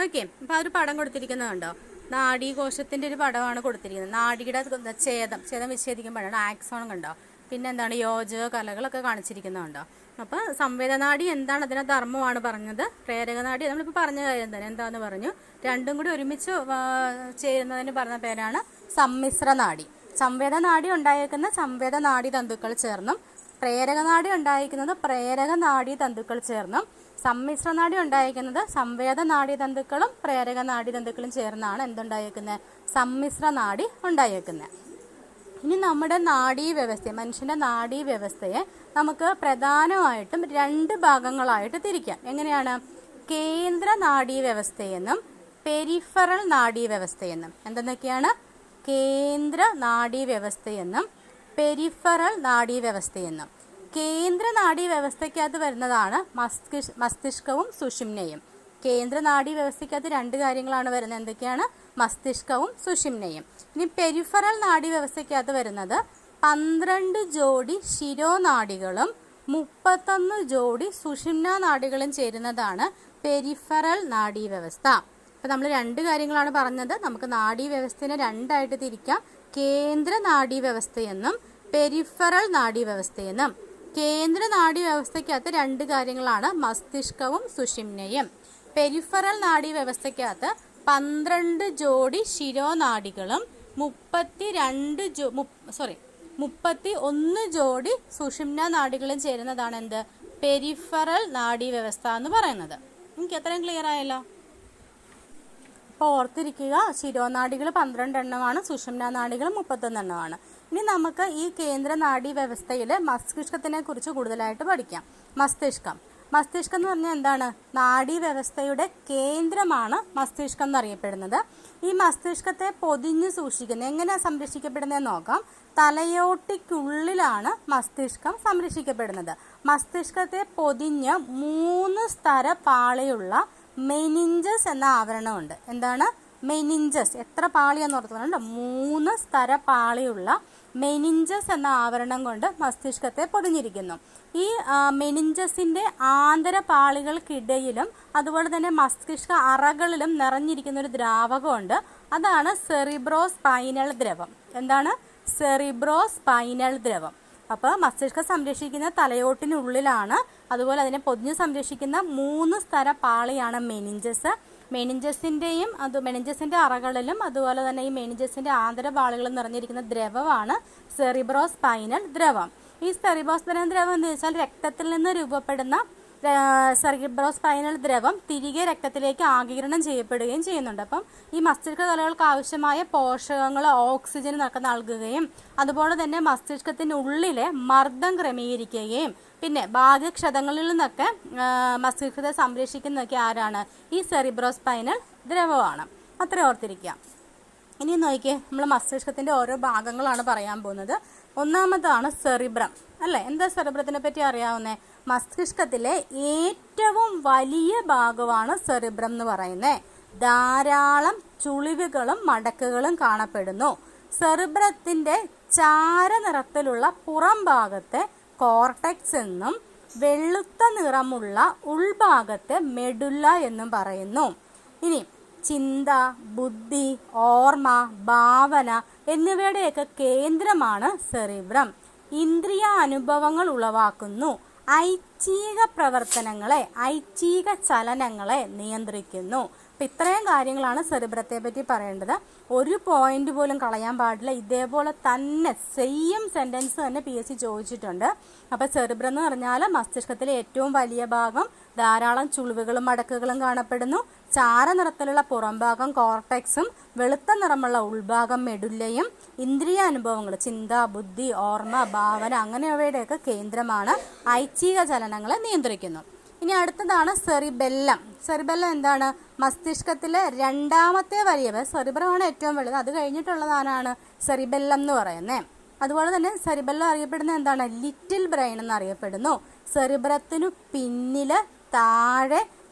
ഓക്കെ, അപ്പോൾ ആ ഒരു പടം കൊടുത്തിരിക്കുന്നതുണ്ടോ? നാഡീകോശത്തിൻ്റെ ഒരു പടമാണ് കൊടുത്തിരിക്കുന്നത്. നാഡിയുടെ ഛേദം വിച്ഛേദിക്കുമ്പോഴാണ് ആക്സോൺ കണ്ടോ. പിന്നെ എന്താണ്? യോജക കലകളൊക്കെ കാണിച്ചിരിക്കുന്നുണ്ടോ. അപ്പോൾ സംവേദനാഡി എന്താണ്? അതിൻ്റെ ധർമ്മമാണ് പറഞ്ഞത്. പ്രേരകനാഡി നമ്മളിപ്പോൾ പറഞ്ഞ കാര്യം തന്നെ എന്താണെന്ന് പറഞ്ഞു. രണ്ടും കൂടി ഒരുമിച്ച് ചേരുന്നതിന് പറഞ്ഞ പേരാണ് സമ്മിശ്ര നാഡി. സംവേദനാഡി ഉണ്ടായേക്കുന്ന സംവേദനാഡി തന്തുക്കൾ ചേർന്നും പ്രേരകനാഡി ഉണ്ടായിരിക്കുന്നത് പ്രേരക നാഡീ തന്തുക്കൾ ചേർന്നും സമ്മിശ്ര നാഡി ഉണ്ടായിരിക്കുന്നത് സംവേദ നാഡീ തന്തുക്കളും പ്രേരക നാഡീ തന്തുക്കളും ചേർന്നാണ് എന്തുണ്ടായിരിക്കുന്നത്? സമ്മിശ്ര നാഡി ഉണ്ടായിരിക്കുന്നത്. ഇനി നമ്മുടെ നാഡീവ്യവസ്ഥ, മനുഷ്യൻ്റെ നാഡീവ്യവസ്ഥയെ നമുക്ക് പ്രധാനമായിട്ടും 2 ഭാഗങ്ങളായിട്ട് തിരിക്കാം. എങ്ങനെയാണ്? കേന്ദ്ര നാഡീവ്യവസ്ഥയെന്നും പെരിഫറൽ നാഡീവ്യവസ്ഥയെന്നും. എന്തെന്നൊക്കെയാണ്? കേന്ദ്ര നാഡീവ്യവസ്ഥയെന്നും പെരിഫറൽ നാഡീവ്യവസ്ഥയെന്നും. കേന്ദ്ര നാഡീവ്യവസ്ഥയ്ക്കകത്ത് വരുന്നതാണ് മസ്തിഷ്കവും സുഷുമ്നയും. കേന്ദ്ര നാഡീവ്യവസ്ഥയ്ക്കകത്ത് 2 കാര്യങ്ങളാണ് വരുന്നത്. എന്തൊക്കെയാണ്? മസ്തിഷ്കവും സുഷുമ്നയും. ഇനി പെരിഫറൽ നാഡീവ്യവസ്ഥയ്ക്കകത്ത് വരുന്നത് 12 ജോഡി ശിരോനാഡികളും 31 ജോഡി സുഷുമ്ന നാഡികളും ചേരുന്നതാണ് പെരിഫറൽ നാഡീവ്യവസ്ഥ. അപ്പോൾ നമ്മൾ 2 കാര്യങ്ങളാണ് പറഞ്ഞത്. നമുക്ക് നാഡീവ്യവസ്ഥയെ 2 ആയിട്ട് തിരിക്കാം. കേന്ദ്ര നാഡീവ്യവസ്ഥയെന്നും പെരിഫറൽ നാഡീവ്യവസ്ഥയെന്നും. കേന്ദ്ര നാഡീവ്യവസ്ഥയ്ക്കകത്ത് 2 കാര്യങ്ങളാണ് മസ്തിഷ്കവും സുഷുമ്നയും. പെരിഫറൽ നാഡീവ്യവസ്ഥയ്ക്കകത്ത് 12 ജോഡി ശിരോനാഡികളും 31 ജോഡി സുഷുമ്ന നാഡികളും ചേരുന്നതാണ് എന്ത്? പെരിഫറൽ നാഡീവ്യവസ്ഥ എന്ന് പറയുന്നത്. നിങ്ങൾക്ക് എത്രയും ക്ലിയർ ആയല്ലോ? അപ്പോൾ ഓർത്തിരിക്കുക, ശിരോനാഡികൾ 12 എണ്ണമാണ്, സുഷുമ്ന നാഡികൾ 31 എണ്ണമാണ്. ഇനി നമുക്ക് ഈ കേന്ദ്ര നാഡീവ്യവസ്ഥയിൽ മസ്തിഷ്കത്തിനെ കുറിച്ച് കൂടുതലായിട്ട് പഠിക്കാം. മസ്തിഷ്കം എന്ന് പറഞ്ഞാൽ എന്താണ്? നാഡീവ്യവസ്ഥയുടെ കേന്ദ്രമാണ് മസ്തിഷ്കം എന്നറിയപ്പെടുന്നത്. ഈ മസ്തിഷ്കത്തെ പൊതിഞ്ഞ് സൂക്ഷിക്കുന്നത്, എങ്ങനെയാണ് സംരക്ഷിക്കപ്പെടുന്നതെന്ന് നോക്കാം. തലയോട്ടിക്കുള്ളിലാണ് മസ്തിഷ്കം സംരക്ഷിക്കപ്പെടുന്നത്. മസ്തിഷ്കത്തെ പൊതിഞ്ഞ് 3 സ്തര പാളിയുള്ള മെനിഞ്ചസ് എന്ന ആവരണമുണ്ട്. എന്താണ് മെനിഞ്ചസ്? എത്ര പാളിയാന്ന് ഓർത്തുകൊണ്ട് 3 സ്തര പാളിയുള്ള മെനിഞ്ചസ് എന്ന ആവരണം കൊണ്ട് മസ്തിഷ്കത്തെ പൊതിഞ്ഞിരിക്കുന്നു. ഈ മെനിഞ്ചസിൻ്റെ ആന്തരപാളികൾക്കിടയിലും അതുപോലെ തന്നെ മസ്തിഷ്ക അറകളിലും നിറഞ്ഞിരിക്കുന്ന ഒരു ദ്രാവകമുണ്ട്. അതാണ് സെറിബ്രോസ്പൈനൽ ദ്രവം. എന്താണ്? സെറിബ്രോസ്പൈനൽ ദ്രവം. അപ്പോൾ മസ്തിഷ്കം സംരക്ഷിക്കുന്ന തലയോട്ടിനുള്ളിലാണ്. അതുപോലെ അതിനെ പൊതിഞ്ഞ് സംരക്ഷിക്കുന്ന 3 സ്തര പാളിയാണ് മെനിഞ്ചസ്. മെനിഞ്ചസിൻ്റെ അറകളിലും അതുപോലെ തന്നെ ഈ മെനിഞ്ചസിൻ്റെ ആന്തരപാളികളും നിറഞ്ഞിരിക്കുന്ന ദ്രവമാണ് സെറിബ്രോസ്പൈനൽ ദ്രവം. ഈ സെറിബ്രോസ്പൈനൽ ദ്രവം എന്ന് വെച്ചാൽ രക്തത്തിൽ നിന്ന് രൂപപ്പെടുന്ന സെറിബ്രോസ്പൈനൽ ദ്രവം തിരികെ രക്തത്തിലേക്ക് ആഗിരണം ചെയ്യപ്പെടുകയും ചെയ്യുന്നുണ്ട്. അപ്പം ഈ മസ്തിഷ്ക കലകൾക്ക് ആവശ്യമായ പോഷകങ്ങൾ, ഓക്സിജൻ നൽകുകയും അതുപോലെ തന്നെ മസ്തിഷ്കത്തിനുള്ളിലെ മർദ്ദം ക്രമീകരിക്കുകയും പിന്നെ ഭാഗ്യക്ഷതങ്ങളിൽ നിന്നൊക്കെ മസ്തിഷ്കത്തെ സംരക്ഷിക്കുന്നതൊക്കെ ആരാണ്? ഈ സെറിബ്രോസ്പൈനൽ ദ്രവമാണ്. അത്ര ഓർത്തിരിക്കുക. ഇനി നോക്കിയേ, നമ്മൾ മസ്തിഷ്കത്തിൻ്റെ ഓരോ ഭാഗങ്ങളാണ് പറയാൻ പോകുന്നത്. ഒന്നാമതാണ് സെറിബ്രം, അല്ലേ? എന്താ സെറിബ്രത്തിനെ പറ്റി അറിയാവുന്നേ? മസ്തിഷ്കത്തിലെ ഏറ്റവും വലിയ ഭാഗമാണ് സെറിബ്രം എന്ന് പറയുന്നത്. ധാരാളം ചുളിവുകളും മടക്കുകളും കാണപ്പെടുന്നു. സെറിബ്രത്തിൻ്റെ ചാരനിറത്തിലുള്ള പുറം ഭാഗത്തെ കോർട്ടെക്സ് എന്നും വെളുത്ത നിറമുള്ള ഉൾഭാഗത്തെ മെഡുല്ല എന്നും പറയുന്നു. ഇനി ചിന്ത, ബുദ്ധി, ഓർമ്മ, ഭാവന എന്നിവയുടെയൊക്കെ കേന്ദ്രമാണ് സെറിബ്രം. ഇന്ദ്രിയ അനുഭവങ്ങൾ ഉളവാക്കുന്നു. ഐച്ഛിക പ്രവർത്തനങ്ങളെ, ഐച്ഛിക ചലനങ്ങളെ നിയന്ത്രിക്കുന്നു. അപ്പം ഇത്രയും കാര്യങ്ങളാണ് സെറിബ്രത്തെ പറ്റി പറയേണ്ടത്. ഒരു പോയിന്റ് പോലും കളയാൻ പാടില്ല. ഇതേപോലെ തന്നെ സെയിം സെൻറ്റൻസ് തന്നെ PSC ചോദിച്ചിട്ടുണ്ട്. അപ്പോൾ സെറിബ്രം എന്ന് പറഞ്ഞാൽ മസ്തിഷ്കത്തിലെ ഏറ്റവും വലിയ ഭാഗം, ധാരാളം ചുളിവുകളും മടക്കുകളും കാണപ്പെടുന്നു. ചാരനിറത്തിലുള്ള പുറംഭാഗം കോർട്ടെക്സും വെളുത്ത നിറമുള്ള ഉൾഭാഗം മെഡുല്ലയും ഇന്ദ്രിയ അനുഭവങ്ങൾ, ചിന്ത, ബുദ്ധി, ഓർമ്മ, ഭാവന അങ്ങനെയവയുടെയൊക്കെ കേന്ദ്രമാണ്. ഐച്ഛിക ചലനങ്ങളെ നിയന്ത്രിക്കുന്നു. ഇനി അടുത്തതാണ് സെറിബെല്ലം. സെറിബെല്ലം എന്താണ്? മസ്തിഷ്കത്തിലെ 2ാമത്തെ വലിയ, സെറിബ്രമാണ് ഏറ്റവും വലുത്, അത് കഴിഞ്ഞിട്ടുള്ളതാണ് സെറിബെല്ലം എന്ന് പറയുന്നത്. അതുപോലെ തന്നെ സെറിബെല്ലം അറിയപ്പെടുന്നത് എന്താണ്? ലിറ്റിൽ ബ്രെയിൻ എന്നറിയപ്പെടുന്നു. സെറിബ്രത്തിനു പിന്നിൽ താഴെ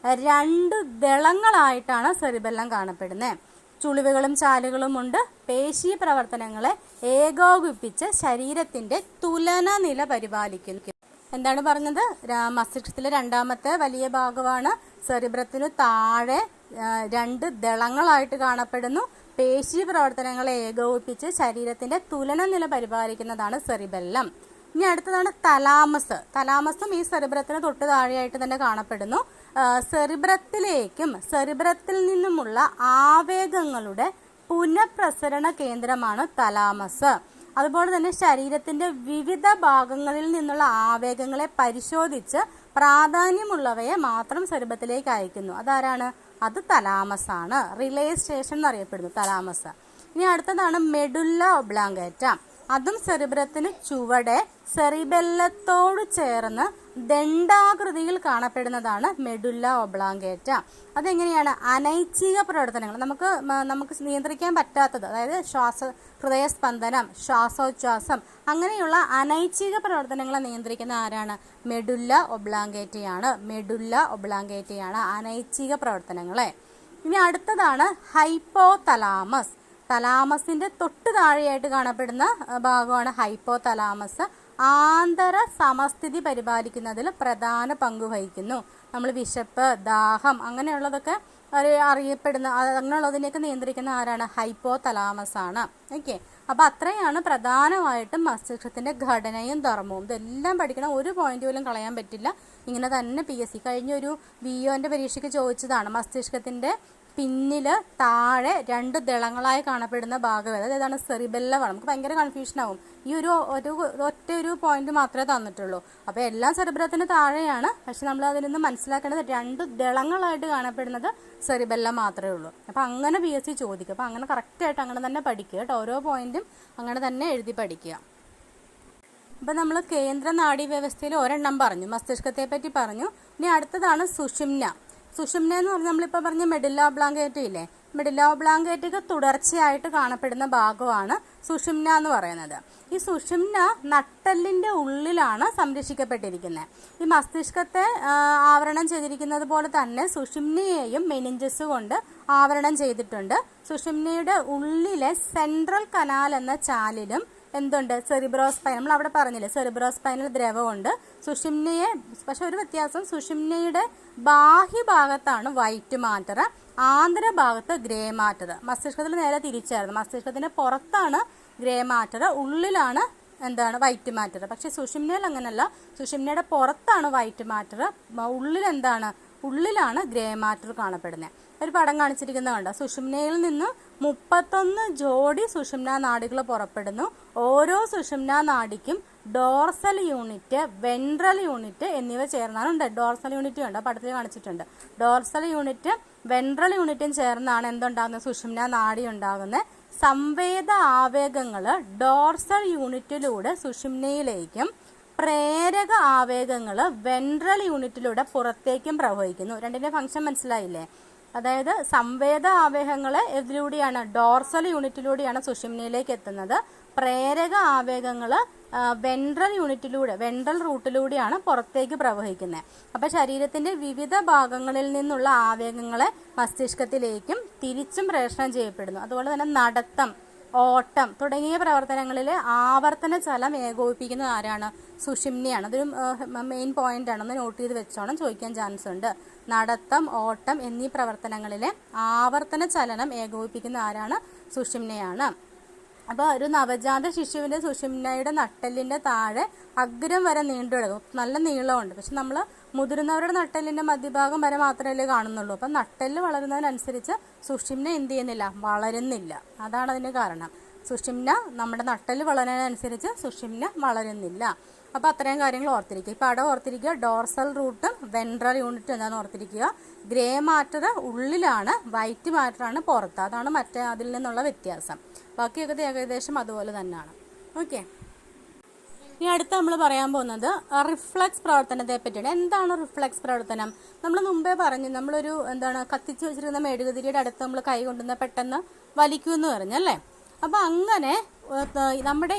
2 ദളങ്ങളായിട്ടാണ് സെറിബെല്ലം കാണപ്പെടുന്നത്. ചുളിവുകളും ചാലുകളും ഉണ്ട്. പേശി പ്രവർത്തനങ്ങളെ ഏകോപിപ്പിച്ച് ശരീരത്തിൻ്റെ തുലന നില പരിപാലിക്കുന്നു. എന്താണ് പറഞ്ഞത്? മസ്തിഷ്കത്തിലെ 2ാമത്തെ വലിയ ഭാഗമാണ്. സെറിബ്രത്തിനു താഴെ 2 ദളങ്ങളായിട്ട് കാണപ്പെടുന്നു. പേശി പ്രവർത്തനങ്ങളെ ഏകോപിപ്പിച്ച് ശരീരത്തിൻ്റെ തുലന നില പരിപാലിക്കുന്നതാണ് സെറിബെല്ലം. ഇനി അടുത്തതാണ് തലാമസ്. തലാമസും ഈ സെറിബ്രത്തിന് തൊട്ട് താഴെയായിട്ട് തന്നെ കാണപ്പെടുന്നു. സെറിബ്രത്തിലേക്കും സെറിബ്രത്തിൽ നിന്നുമുള്ള ആവേഗങ്ങളുടെ പുനഃപ്രസരണ കേന്ദ്രമാണ് തലാമസ്. അതുപോലെ തന്നെ ശരീരത്തിൻ്റെ വിവിധ ഭാഗങ്ങളിൽ നിന്നുള്ള ആവേഗങ്ങളെ പരിശോധിച്ച് പ്രാധാന്യമുള്ളവയെ മാത്രം സെറിബ്രത്തിലേക്ക് അയക്കുന്നു. അതാരാണ്? അത് തലാമസ് ആണ്. റിലേ സ്റ്റേഷൻ എന്നറിയപ്പെടുന്നു തലാമസ്. ഇനി അടുത്തതാണ് മെഡുല്ല ഒബ്ലാങ്കേറ്റ. അതും സെറിബ്രത്തിന് ചുവടെ സെറിബെല്ലത്തോട് ചേർന്ന് ദണ്ഡാകൃതിയിൽ കാണപ്പെടുന്നതാണ് മെഡുല്ല ഒബ്ലാങ്കേറ്റ. അതെങ്ങനെയാണ്? അനൈച്ഛിക പ്രവർത്തനങ്ങൾ, നമുക്ക് നിയന്ത്രിക്കാൻ പറ്റാത്തത്, അതായത് ഹൃദയസ്പന്ദനം, ശ്വാസോച്ഛ്വാസം, അങ്ങനെയുള്ള അനൈച്ഛിക പ്രവർത്തനങ്ങളെ നിയന്ത്രിക്കുന്ന ആരാണ്? മെഡുല്ല ഒബ്ലാങ്കേറ്റയാണ്. മെഡുല്ല ഒബ്ലാങ്കേറ്റയാണ് അനൈച്ഛിക പ്രവർത്തനങ്ങളെ. ഇനി അടുത്തതാണ് ഹൈപ്പോ തലാമസ്. തലാമസിന്റെ തൊട്ട് താഴെയായിട്ട് കാണപ്പെടുന്ന ഭാഗമാണ് ഹൈപ്പോ തലാമസ്. ആന്തര സമസ്ഥിതി പരിപാലിക്കുന്നതിൽ പ്രധാന പങ്ക് വഹിക്കുന്നു. നമ്മൾ വിശപ്പ്, ദാഹം അങ്ങനെയുള്ളതൊക്കെ അറിയപ്പെടുന്ന അങ്ങനെയുള്ളതിനെയൊക്കെ നിയന്ത്രിക്കുന്ന ആരാണ്? ഹൈപ്പോ തലാമസ് ആണ്. ഓക്കെ, അപ്പോൾ അത്രയാണ് പ്രധാനമായിട്ടും മസ്തിഷ്കത്തിൻ്റെ ഘടനയും ധർമ്മവും. ഇതെല്ലാം പഠിക്കണം, ഒരു പോയിന്റ് പോലും കളയാൻ പറ്റില്ല. ഇങ്ങനെ തന്നെ PSC കഴിഞ്ഞൊരു VOൻ്റെ പരീക്ഷയ്ക്ക് ചോദിച്ചതാണ്. മസ്തിഷ്കത്തിൻ്റെ പിന്നിൽ താഴെ 2 ദളങ്ങളായി കാണപ്പെടുന്ന ഭാഗം ഏതാണ്? സെറിബെല്ലമാണ്. നമുക്ക് ഭയങ്കര കൺഫ്യൂഷനാവും. ഈ ഒറ്റ പോയിന്റ് മാത്രമേ തന്നിട്ടുള്ളൂ. അപ്പോൾ എല്ലാം സെറിബ്രത്തിന് താഴെയാണ്. പക്ഷെ നമ്മൾ അതിൽ നിന്ന് മനസ്സിലാക്കേണ്ടത് 2 ദളങ്ങളായിട്ട് കാണപ്പെടുന്നത് സെറിബെല്ലം മാത്രമേ ഉള്ളൂ. അപ്പോൾ അങ്ങനെ PSC ചോദിക്കും. അപ്പോൾ അങ്ങനെ കറക്റ്റായിട്ട് അങ്ങനെ തന്നെ പഠിക്കുക കേട്ടോ. ഓരോ പോയിന്റും അങ്ങനെ തന്നെ എഴുതി പഠിക്കുക. അപ്പോൾ നമ്മൾ കേന്ദ്ര നാഡീവ്യവസ്ഥയിൽ ഒരെണ്ണം പറഞ്ഞു, മസ്തിഷ്കത്തെ പറ്റി പറഞ്ഞു. ഇനി അടുത്തതാണ് സുഷുമ്ന. സുഷുമ്ന എന്ന് പറഞ്ഞാൽ നമ്മളിപ്പോൾ പറഞ്ഞ മെഡുല്ല ഒബ്ലാങ്കേറ്റ ഇല്ലേ, മെഡുല്ല ഒബ്ലാങ്കേറ്റയ്ക്ക് തുടർച്ചയായിട്ട് കാണപ്പെടുന്ന ഭാഗമാണ് സുഷുമ്ന എന്ന് പറയുന്നത്. ഈ സുഷുമ്ന നട്ടെല്ലിൻ്റെ ഉള്ളിലാണ് സംരക്ഷിക്കപ്പെട്ടിരിക്കുന്നത്. ഈ മസ്തിഷ്കത്തെ ആവരണം ചെയ്തിരിക്കുന്നത് പോലെ തന്നെ സുഷുമ്നയെയും മെനിഞ്ചസ് കൊണ്ട് ആവരണം ചെയ്തിട്ടുണ്ട്. സുഷുമ്നയുടെ ഉള്ളിലെ സെൻട്രൽ കനാൽ എന്ന ചാലിലും എന്തുണ്ട്? സെറിബ്രോസ്പൈൻ. നമ്മൾ അവിടെ പറഞ്ഞില്ലേ, സെറിബ്രോസ്പൈനൽ ദ്രവമുണ്ട്. സുഷുമ്നയെ പക്ഷെ ഒരു വ്യത്യാസം, സുഷുമ്നയുടെ ബാഹ്യഭാഗത്താണ് വൈറ്റ് മാറ്റർ, ആന്തരഭാഗത്ത് ഗ്രേ മാറ്റർ. മസ്തിഷ്കത്തിൽ നേരെ തിരിച്ചായിരുന്നു. മസ്തിഷ്കത്തിന്റെ പുറത്താണ് ഗ്രേ മാറ്റർ, ഉള്ളിലാണ് വൈറ്റ് മാറ്റർ. പക്ഷെ സുഷുമ്നയിൽ അങ്ങനല്ല. സുഷുമ്നയുടെ പുറത്താണ് വൈറ്റ് മാറ്റർ, ഉള്ളിലാണ് ഗ്രേ മാറ്റർ കാണപ്പെടുന്നത്. ഒരു പടം കാണിച്ചിരിക്കുന്നത് കണ്ടോ? സുഷുമ്നയിൽ നിന്ന് 31 ജോഡി സുഷുമ്ന നാഡികൾ പുറപ്പെടുന്നു. ഓരോ സുഷുമ്ന നാഡിക്കും ഡോർസൽ യൂണിറ്റ്, വെൻട്രൽ യൂണിറ്റ് എന്നിവ ചേർന്നാണ് ഡോർസൽ യൂണിറ്റ് കണ്ടോ പടത്തിൽ കാണിച്ചിട്ടുണ്ട്. ഡോർസൽ യൂണിറ്റ് വെൻട്രൽ യൂണിറ്റും ചേർന്നാണ് എന്തുണ്ടാകുന്നത്? സുഷുമ്ന നാഡി ഉണ്ടാകുന്നത്. സംവേദ ആവേഗങ്ങൾ ഡോർസൽ യൂണിറ്റിലൂടെ സുഷുമ്നയിലേക്കും പ്രേരക ആവേഗങ്ങൾ വെൻട്രൽ യൂണിറ്റിലൂടെ പുറത്തേക്കും പ്രവഹിക്കുന്നു. രണ്ടിന്റെ ഫംഗ്ഷൻ മനസ്സിലായില്ലേ? അതായത് സംവേദ ആവേഗങ്ങൾ ഇതിലൂടെയാണ്, ഡോർസൽ യൂണിറ്റിലൂടെയാണ് സുഷുമ്നയിലേക്ക് എത്തുന്നത്. പ്രേരക ആവേഗങ്ങൾ വെൻട്രൽ റൂട്ടിലൂടെയാണ് പുറത്തേക്ക് പ്രവഹിക്കുന്നത്. അപ്പോൾ ശരീരത്തിന്റെ വിവിധ ഭാഗങ്ങളിൽ നിന്നുള്ള ആവേഗങ്ങളെ മസ്തിഷ്കത്തിലേക്കും തിരിച്ചും പ്രേഷണം ചെയ്യപ്പെടുന്നു. അതുപോലെ തന്നെ നടത്തം, ഓട്ടം തുടങ്ങിയ പ്രവർത്തനങ്ങളിൽ ആവർത്തന ചലം ഏകോപിപ്പിക്കുന്നത് ആരാണ്? സുഷുമ്നയാണ്. അതൊരു മെയിൻ പോയിന്റ് ആണ്, ഒന്ന് നോട്ട് ചെയ്ത് വെച്ചോണം, ചോദിക്കാൻ ചാൻസ് ഉണ്ട്. നടത്തം, ഓട്ടം എന്നീ പ്രവർത്തനങ്ങളിലെ ആവർത്തന ചലനം ഏകോപിപ്പിക്കുന്ന ആരാണ്? സുഷുമ്നയാണ്. അപ്പോൾ ഒരു നവജാത ശിശുവിൻ്റെ സുഷുമ്നയുടെ നട്ടെല്ലിൻ്റെ താഴെ അഗ്രം വരെ നീണ്ടു കിടക്കും. നല്ല നീളമുണ്ട്. പക്ഷെ നമ്മൾ മുതിർന്നവരുടെ നട്ടെല്ലിൻ്റെ മധ്യഭാഗം വരെ മാത്രമല്ലേ കാണുന്നുള്ളൂ. അപ്പം നട്ടെല്ല് വളരുന്നതിനനുസരിച്ച് സുഷുമ്ന എന്ത് ചെയ്യുന്നില്ല? വളരുന്നില്ല. അതാണ് അതിന് കാരണം. സുഷുമ്ന നമ്മുടെ നട്ടെല്ല് വളരുന്നതിനനുസരിച്ച് സുഷുമ്ന വളരുന്നില്ല. അപ്പോൾ അത്രയും കാര്യങ്ങൾ ഓർത്തിരിക്കുക. ഇപ്പോൾ അവിടെ ഓർത്തിരിക്കുക, ഡോർസൽ റൂട്ടും വെൻട്രൽ യൂണിറ്റും എന്താണെന്ന് ഓർത്തിരിക്കുക. ഗ്രേ മാറ്റർ ഉള്ളിലാണ്, വൈറ്റ് മാറ്ററാണ് പുറത്ത്. അതാണ് അതിൽ നിന്നുള്ള വ്യത്യാസം. ബാക്കിയൊക്കെ ഏകദേശം അതുപോലെ തന്നെയാണ്. ഓക്കെ, ഇനി അടുത്ത് നമ്മൾ പറയാൻ പോകുന്നത് റിഫ്ലക്സ് പ്രവർത്തനത്തെ പറ്റിയാണ്. എന്താണ് റിഫ്ലക്സ് പ്രവർത്തനം? നമ്മൾ മുമ്പേ പറഞ്ഞു, നമ്മളൊരു കത്തിച്ച് വെച്ചിരുന്ന മെഴുകുതിരിയുടെ അടുത്ത് നമ്മൾ കൈ കൊണ്ടുവന്ന് പെട്ടെന്ന് വലിക്കുമെന്ന് പറഞ്ഞല്ലേ. അപ്പം അങ്ങനെ നമ്മുടെ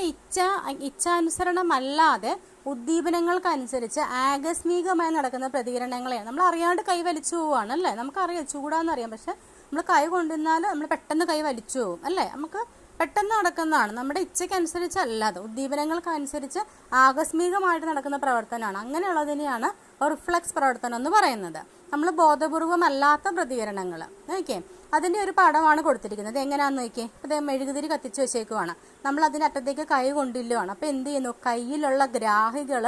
ഇച്ഛാനുസരണമല്ലാതെ ഉദ്ദീപനങ്ങൾക്കനുസരിച്ച് ആകസ്മികമായി നടക്കുന്ന പ്രതികരണങ്ങളെയാണ് നമ്മൾ അറിയാണ്ട് കൈ വലിച്ചു പോവുകയാണ് അല്ലേ. നമുക്കറിയാം ചൂടാന്നറിയാം, പക്ഷെ നമ്മൾ കൈ കൊണ്ടുവന്നാൽ നമ്മൾ പെട്ടെന്ന് കൈ വലിച്ചു പോവും അല്ലേ. നമുക്ക് പെട്ടെന്ന് നടക്കുന്നതാണ്, നമ്മുടെ ഇച്ഛയ്ക്കനുസരിച്ചല്ലാതെ ഉദ്ദീപനങ്ങൾക്കനുസരിച്ച് ആകസ്മികമായിട്ട് നടക്കുന്ന പ്രവർത്തനമാണ്. അങ്ങനെയുള്ളതിനെയാണ് റിഫ്ലക്സ് പ്രവർത്തനം എന്ന് പറയുന്നത്. നമ്മൾ ബോധപൂർവമല്ലാത്ത പ്രതികരണങ്ങൾ. ഓക്കെ, അതിൻ്റെ ഒരു പടമാണ് കൊടുത്തിരിക്കുന്നത്. എങ്ങനെയാണെന്ന് നോക്കിയേ. അതേ മെഴുകുതിരി കത്തിച്ച് വെച്ചേക്കുവാണ്, നമ്മൾ അതിൻ്റെ അറ്റത്തേക്ക് കൈ കൊണ്ടില്ലുവാണ്. അപ്പോൾ എന്ത് ചെയ്യുന്നു? കയ്യിലുള്ള ഗ്രാഹികൾ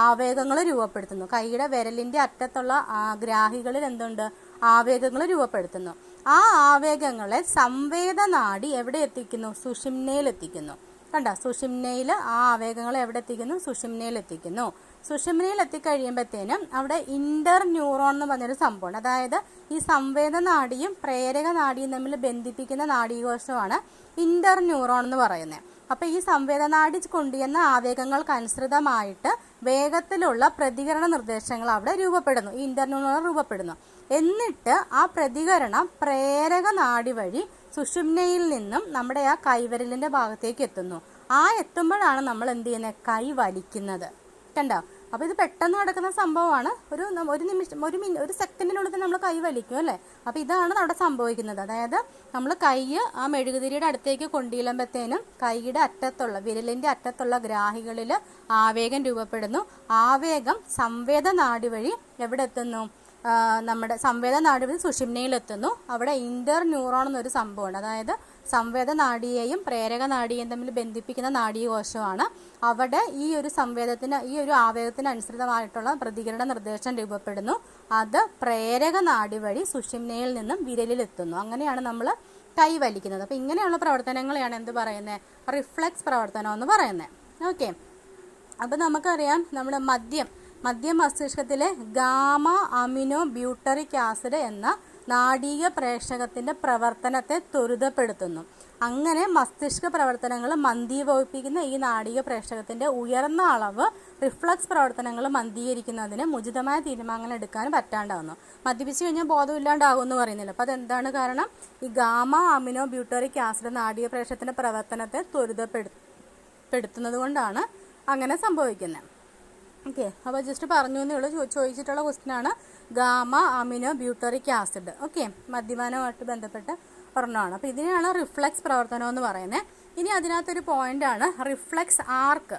ആവേഗങ്ങൾ രൂപപ്പെടുത്തുന്നു. കൈയുടെ വിരലിൻ്റെ അറ്റത്തുള്ള ഗ്രാഹികളിൽ എന്തുണ്ട്? ആവേഗങ്ങൾ രൂപപ്പെടുത്തുന്നു. ആ ആവേഗങ്ങളെ സംവേദനാഡി എവിടെ എത്തിക്കുന്നു? സുഷുമ്നയിൽ എത്തിക്കുന്നു. കണ്ട സുഷുമ്നയിൽ ആ ആവേഗങ്ങൾ എവിടെ എത്തിക്കുന്നു? സുഷുമ്നയിൽ എത്തിക്കുന്നു. സുഷുമ്നയിൽ എത്തിക്കഴിയുമ്പോഴത്തേനും അവിടെ ഇന്റർ ന്യൂറോൺ എന്ന് പറഞ്ഞൊരു സംഭവമുണ്ട്. അതായത് ഈ സംവേദ നാഡിയും പ്രേരക നാഡിയും തമ്മിൽ ബന്ധിപ്പിക്കുന്ന നാഡീകോശമാണ് ഇന്റർ ന്യൂറോൺ എന്ന് പറയുന്നത്. അപ്പോൾ ഈ സംവേദനാഡി കൊണ്ടുവന്ന ആവേഗങ്ങൾക്കനുസൃതമായിട്ട് വേഗത്തിലുള്ള പ്രതികരണ നിർദ്ദേശങ്ങൾ അവിടെ രൂപപ്പെടുന്നു, ഈ ഇന്റർ ന്യൂറോൺ രൂപപ്പെടുന്നു. എന്നിട്ട് ആ പ്രതികരണം പ്രേരക നാഡി വഴി സുഷുമ്നയിൽ നിന്നും നമ്മുടെ ആ കൈവിരലിന്റെ ഭാഗത്തേക്ക് എത്തുന്നു. ആ എത്തുമ്പോഴാണ് നമ്മൾ എന്ത് ചെയ്യുന്നത്? കൈ വലിക്കുന്നത്. കണ്ടോ? അപ്പോൾ ഇത് പെട്ടെന്ന് നടക്കുന്ന സംഭവമാണ്. ഒരു നിമിഷം, ഒരു സെക്കൻഡിനുള്ളിൽ തന്നെ നമ്മൾ കൈ വലിക്കും അല്ലേ? അപ്പോൾ ഇതാണ് അവിടെ സംഭവിക്കുന്നത്. അതായത് നമ്മൾ കൈ ആ മെഴുകുതിരിയുടെ അടുത്തേക്ക് കൊണ്ടുചെല്ലുമ്പോഴത്തേനും കൈയുടെ അറ്റത്തുള്ള, വിരലിൻ്റെ അറ്റത്തുള്ള ഗ്രാഹികളിൽ ആവേഗം രൂപപ്പെടുന്നു. ആവേഗം സംവേദ നാഡി വഴി എവിടെ എത്തുന്നു? നമ്മുടെ സംവേദ നാഡി വഴി സുഷുമ്നയിലെത്തുന്നു. അവിടെ ഇന്റർ ന്യൂറോൺ എന്നൊരു സംഭവമുണ്ട്. അതായത് സംവേദ നാഡിയെയും പ്രേരക നാഡിയെയും തമ്മിൽ ബന്ധിപ്പിക്കുന്ന നാഡീകോശമാണ്. അവിടെ ഈ ഒരു ഈ ഒരു ആവേഗത്തിന് അനുസൃതമായിട്ടുള്ള പ്രതികരണ നിർദ്ദേശം രൂപപ്പെടുന്നു. അത് പ്രേരക നാഡി വഴി സുഷുമ്നയിൽ നിന്നും വിരലിലെത്തുന്നു. അങ്ങനെയാണ് നമ്മൾ കൈ വലിക്കുന്നത്. അപ്പോൾ ഇങ്ങനെയുള്ള പ്രവർത്തനങ്ങളെയാണ് എന്ത് പറയുന്നത്? റിഫ്ലെക്സ് പ്രവർത്തനം എന്ന് പറയുന്നത്. ഓക്കെ. അപ്പോൾ നമുക്കറിയാം നമ്മുടെ മധ്യ മസ്തിഷ്കത്തിലെ ഗാമ അമിനോ ബ്യൂട്ടറിക് ആസിഡ് എന്ന നാഡീയ പ്രേഷകത്തിൻ്റെ പ്രവർത്തനത്തെ ത്വരിതപ്പെടുത്തുന്നു. അങ്ങനെ മസ്തിഷ്ക പ്രവർത്തനങ്ങൾ മന്ദീഭവിപ്പിക്കുന്ന ഈ നാഡീയ പ്രേഷകത്തിൻ്റെ ഉയർന്ന അളവ് റിഫ്ലക്സ് പ്രവർത്തനങ്ങൾ മന്ദീകരിക്കുന്നതിന് ഉചിതമായ തീരുമാനങ്ങൾ എടുക്കാൻ പറ്റാണ്ടാവുന്നു. മദ്യപിച്ച് കഴിഞ്ഞാൽ ബോധമില്ലാണ്ടാകും എന്ന് പറയുന്നില്ല. അപ്പോൾ അതെന്താണ് കാരണം? ഈ ഗാമ അമിനോ ബ്യൂട്ടറിക് ആസിഡ് നാഡീയ പ്രേഷകത്തിൻ്റെ പ്രവർത്തനത്തെ ത്വരിതപ്പെടുത്തുന്നത് കൊണ്ടാണ് അങ്ങനെ സംഭവിക്കുന്നത്. ഓക്കെ. അപ്പോൾ ജസ്റ്റ് പറഞ്ഞു എന്നേ ഉള്ളൂ. ചോദിച്ചിട്ടുള്ള ക്വസ്റ്റ്യനാണ് gamma amino butyric acid. Okay, മദ്യപാനവുമായിട്ട് ബന്ധപ്പെട്ട് ഒരെണ്ണമാണ്. അപ്പോൾ ഇതിനെയാണ് റിഫ്ലെക്സ് പ്രവർത്തനം എന്ന് പറയുന്നത്. ഇനി അതിനകത്തൊരു പോയിന്റാണ് റിഫ്ലെക്സ് ആർക്ക്.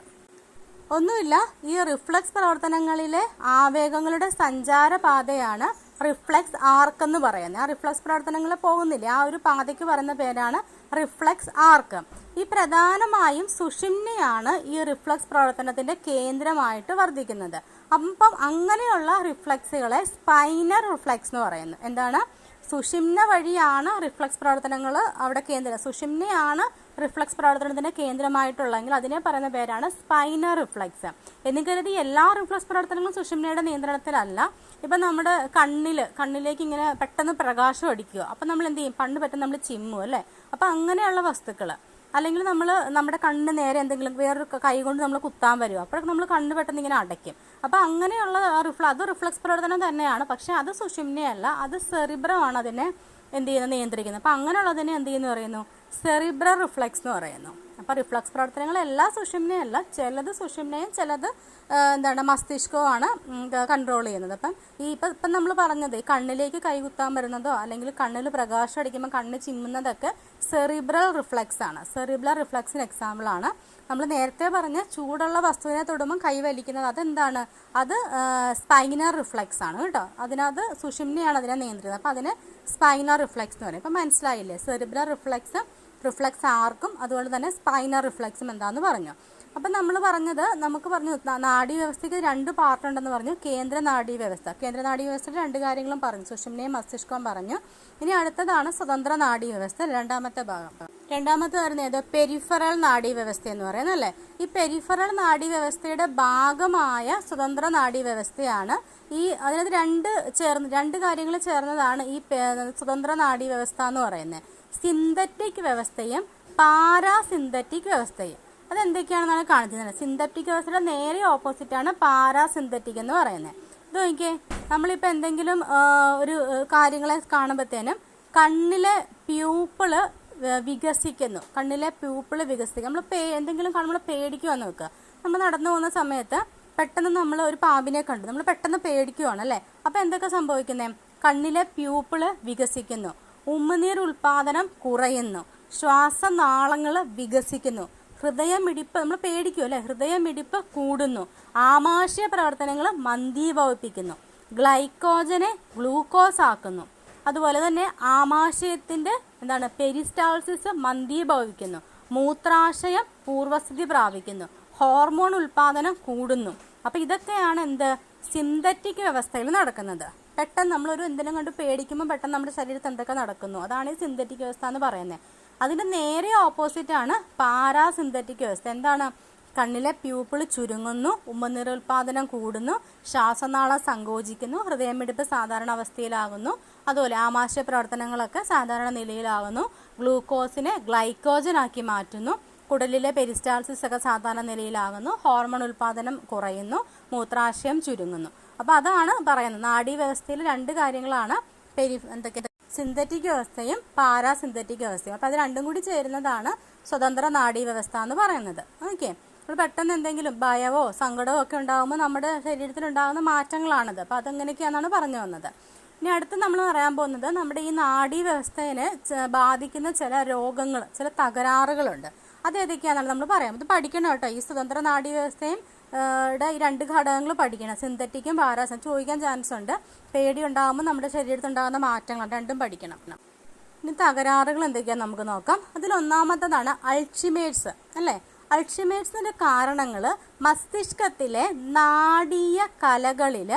ഒന്നുമില്ല, ഈ റിഫ്ലെക്സ് പ്രവർത്തനങ്ങളിലെ ആവേഗങ്ങളുടെ സഞ്ചാരപാതയാണ് റിഫ്ലെക്സ് ആർക്ക് എന്ന് പറയുന്നത്. ആ റിഫ്ലെക്സ് പ്രവർത്തനങ്ങൾ പോകുന്നില്ല, ആ ഒരു പാതയ്ക്ക് പറയുന്ന പേരാണ് റിഫ്ലെക്സ് ആർക്ക്. ഈ പ്രധാനമായും സുഷുമ്നയാണ് ഈ റിഫ്ലെക്സ് പ്രവർത്തനത്തിന്റെ കേന്ദ്രമായിട്ട് വർദ്ധിക്കുന്നത്. അപ്പം അങ്ങനെയുള്ള റിഫ്ലെക്സുകളെ സ്പൈനർ റിഫ്ലെക്സ് എന്ന് പറയുന്നു. എന്താണ്? സുഷുമ്ന വഴിയാണ് റിഫ്ലെക്സ് പ്രവർത്തനങ്ങൾ അവിടെ സുഷുമ്നയാണ് റിഫ്ലെക്സ് പ്രവർത്തനത്തിന്റെ കേന്ദ്രമായിട്ടുള്ളെങ്കിൽ അതിനെ പറയുന്ന പേരാണ് സ്പൈനർ റിഫ്ലെക്സ്. എന്ന് കരുതി എല്ലാ റിഫ്ലെക്സ് പ്രവർത്തനങ്ങളും സുഷുമ്നയുടെ നിയന്ത്രണത്തിലല്ല. ഇപ്പം നമ്മുടെ കണ്ണിലേക്ക് ഇങ്ങനെ പെട്ടെന്ന് പ്രകാശം അടിക്കുക, അപ്പം നമ്മൾ എന്ത് ചെയ്യും? പെട്ടെന്ന് നമ്മൾ ചിമ്മും അല്ലേ? അപ്പം അങ്ങനെയുള്ള വസ്തുക്കൾ, അല്ലെങ്കിൽ നമ്മുടെ കണ്ണ് നേരെ എന്തെങ്കിലും വേറൊരു കൈ കൊണ്ട് നമ്മൾ കുത്താൻ വരും, അപ്പോഴൊക്കെ നമ്മൾ കണ്ണ് പെട്ടെന്ന് ഇങ്ങനെ അടയ്ക്കും. അപ്പോൾ അങ്ങനെയുള്ള അത് റിഫ്ലെക്സ് പ്രവർത്തനം തന്നെയാണ്. പക്ഷേ അത് സുഷുമ്നയല്ല, അത് സെറിബ്രമാണ് അതിനെ എന്ത് ചെയ്യുന്നത്? നിയന്ത്രിക്കുന്നത്. അപ്പോൾ അങ്ങനെയുള്ളതിനെ എന്ത് ചെയ്യുന്നു പറയുന്നു? സെറിബ്രൽ റിഫ്ലെക്സ് എന്ന് പറയുന്നു. അപ്പോൾ റിഫ്ലെക്സ് പ്രവർത്തനങ്ങൾ എല്ലാ സുഷുമ്നയല്ല, ചിലത് സുഷുമ്നയും ചിലത് മസ്തിഷ്കവുമാണ് കൺട്രോൾ ചെയ്യുന്നത്. അപ്പം ഇപ്പം നമ്മൾ പറഞ്ഞത് കണ്ണിലേക്ക് കൈകുത്താൻ വരുന്നതോ അല്ലെങ്കിൽ കണ്ണിൽ പ്രകാശം അടിക്കുമ്പോൾ കണ്ണ് ചിമ്മുന്നതൊക്കെ സെറിബ്രൽ റിഫ്ലെക്സ് ആണ്. സെറിബ്രൽ റിഫ്ലെക്സിന് എക്സാമ്പിളാണ്. നമ്മൾ നേരത്തെ പറഞ്ഞ ചൂടുള്ള വസ്തുവിനെ തൊടുമ്പോൾ കൈ വലിക്കുന്നത്, അതെന്താണ്? അത് സ്പൈനർ റിഫ്ലെക്സ് ആണ് കേട്ടോ. അതിനകത്ത് സുഷുമ്നയാണ് അതിനെ നിയന്ത്രിക്കുന്നത്. അപ്പോൾ അതിന് സ്പൈനർ റിഫ്ലെക്സ് എന്ന് പറയും. അപ്പം മനസ്സിലായില്ലേ? സെറിബ്രൽ റിഫ്ലെക്സ് ആർക്കും അതുപോലെ തന്നെ സ്പൈനർ റിഫ്ലെക്സും എന്താണെന്ന് പറഞ്ഞു. അപ്പം നമുക്ക് പറഞ്ഞു നാഡീവ്യവസ്ഥയ്ക്ക് 2 പാർട്ടുണ്ടെന്ന് പറഞ്ഞു. കേന്ദ്ര നാഡീവ്യവസ്ഥയിൽ 2 കാര്യങ്ങളും പറഞ്ഞു, സുഷുമ്നയും മസ്തിഷ്കവും പറഞ്ഞു. ഇനി അടുത്തതാണ് സ്വതന്ത്ര നാഡീവ്യവസ്ഥ, രണ്ടാമത്തെ ഭാഗം. രണ്ടാമത്തെ പറയുന്നത് പെരിഫറൽ നാഡീവ്യവസ്ഥ എന്ന് പറയുന്നത് അല്ലേ. ഈ പെരിഫറൽ നാഡീവ്യവസ്ഥയുടെ ഭാഗമായ സ്വതന്ത്ര നാഡീവ്യവസ്ഥയാണ് അതിനകത്ത് 2 കാര്യങ്ങൾ ചേർന്നതാണ് ഈ സ്വതന്ത്ര നാഡീവ്യവസ്ഥ എന്ന് പറയുന്നത്. സിന്തറ്റിക് വ്യവസ്ഥയും പാരാസിന്തറ്റിക് വ്യവസ്ഥയും. അതെന്തൊക്കെയാണെന്നാണ് കാണിക്കുന്നത്. സിന്തറ്റിക് വ്യവസ്ഥയുടെ നേരെ ഓപ്പോസിറ്റാണ് പാരാസിന്തറ്റിക് എന്ന് പറയുന്നത്. ഇത് നോക്കിയേ, നമ്മളിപ്പോൾ എന്തെങ്കിലും ഒരു കാര്യങ്ങളെ കാണുമ്പോഴത്തേനും കണ്ണിലെ പ്യൂപ്പിള് വികസിക്കുന്നു. നമ്മൾ എന്തെങ്കിലും കാണുമ്പോൾ പേടിക്കുവാന്ന് നോക്കുക. നമ്മൾ നടന്നു പോകുന്ന സമയത്ത് പെട്ടെന്ന് നമ്മൾ ഒരു പാമ്പിനെ കണ്ടു, നമ്മൾ പെട്ടെന്ന് പേടിക്കുവാണ് അല്ലേ. അപ്പോൾ എന്തൊക്കെ സംഭവിക്കുന്നത്? കണ്ണിലെ പ്യൂപ്പിള് വികസിക്കുന്നു, ഉമിനീർ ഉൽപാദനം കുറയുന്നു, ശ്വാസനാളങ്ങൾ വികസിക്കുന്നു, ഹൃദയമിടിപ്പ്, നമ്മൾ പേടിക്കും അല്ലേ, ഹൃദയമിടിപ്പ് കൂടുന്നു, ആമാശയ പ്രവർത്തനങ്ങൾ മന്ദീഭവിപ്പിക്കുന്നു, ഗ്ലൈക്കോജനെ ഗ്ലൂക്കോസ് ആക്കുന്നു, അതുപോലെ തന്നെ ആമാശയത്തിൻ്റെ പെരിസ്റ്റാൾസിസ് മന്ദീഭവിക്കുന്നു, മൂത്രാശയം പൂർവസ്ഥിതി പ്രാപിക്കുന്നു, ഹോർമോൺ ഉൽപാദനം കൂടുന്നു. അപ്പോൾ ഇതൊക്കെയാണ് സിന്തറ്റിക് വ്യവസ്ഥയിൽ നടക്കുന്നത്. പെട്ടെന്ന് നമ്മളൊരു എന്തെങ്കിലും കണ്ട് പേടിക്കുമ്പോൾ പെട്ടെന്ന് നമ്മുടെ ശരീരത്തിൽ എന്തൊക്കെ നടക്കുന്നു, അതാണ് ഈ സിന്തറ്റിക് വ്യവസ്ഥ എന്ന് പറയുന്നത്. അതിൻ്റെ നേരെ ഓപ്പോസിറ്റാണ് പാരാസിന്തറ്റിക് വ്യവസ്ഥ. എന്താണ്? കണ്ണിലെ പ്യൂപ്പിൾ ചുരുങ്ങുന്നു, ഉമ്മനീരുൽപാദനം കൂടുന്നു, ശ്വാസനാളം സങ്കോചിക്കുന്നു, ഹൃദയമിടിപ്പ് സാധാരണ അവസ്ഥയിലാകുന്നു, അതുപോലെ ആമാശയ പ്രവർത്തനങ്ങളൊക്കെ സാധാരണ നിലയിലാകുന്നു, ഗ്ലൂക്കോസിനെ ഗ്ലൈക്കോജനാക്കി മാറ്റുന്നു, കുടലിലെ പെരിസ്റ്റാൾസിസ് ഒക്കെ സാധാരണ നിലയിലാകുന്നു, ഹോർമോൺ ഉൽപാദനം കുറയുന്നു, മൂത്രാശയം ചുരുങ്ങുന്നു. അപ്പോൾ അതാണ് പറയുന്നത്. നാഡീവ്യവസ്ഥയിൽ രണ്ട് കാര്യങ്ങളാണ് എന്തൊക്കെ സിന്തറ്റിക് വ്യവസ്ഥയും പാരാസിന്തറ്റിക് വ്യവസ്ഥയും. അപ്പോൾ അത് രണ്ടും കൂടി ചേരുന്നതാണ് സ്വതന്ത്ര നാഡീവ്യവസ്ഥ എന്ന് പറയുന്നത്. ഓക്കെ, അപ്പോൾ പെട്ടെന്ന് എന്തെങ്കിലും ഭയമോ സങ്കടമോ ഒക്കെ ഉണ്ടാകുമ്പോൾ നമ്മുടെ ശരീരത്തിലുണ്ടാകുന്ന മാറ്റങ്ങളാണിത്. അപ്പോൾ അതെങ്ങനെയൊക്കെയാണെന്നാണ് പറഞ്ഞു വന്നത്. ഇനി അടുത്ത് നമ്മൾ പറയാൻ പോകുന്നത് നമ്മുടെ ഈ നാഡീവ്യവസ്ഥയെ ബാധിക്കുന്ന ചില രോഗങ്ങൾ, ചില തകരാറുകളുണ്ട്. അത് ഏതൊക്കെയാണെന്നാണ് നമ്മൾ പറയാം. ഇത് പഠിക്കണം കേട്ടോ. ഈ സ്വതന്ത്ര നാഡീവ്യവസ്ഥയും ഈ രണ്ട് ഘടകങ്ങൾ പഠിക്കണം. സിന്തറ്റിക്കും പാരാസിന്തറ്റിക്കും ചോദിക്കാൻ ചാൻസ് ഉണ്ട്. പേടി ഉണ്ടാകുമ്പോൾ നമ്മുടെ ശരീരത്തിൽ ഉണ്ടാകുന്ന മാറ്റങ്ങൾ രണ്ടും പഠിക്കണം. ഇനി തകരാറുകൾ എന്തൊക്കെയാണെന്ന് നമുക്ക് നോക്കാം. അതിലൊന്നാമത്തതാണ് അൾഷിമേഴ്സ് അല്ലേ. അൾഷിമേഴ്സിൻ്റെ കാരണങ്ങൾ മസ്തിഷ്കത്തിലെ നാഡീയ കലകളിൽ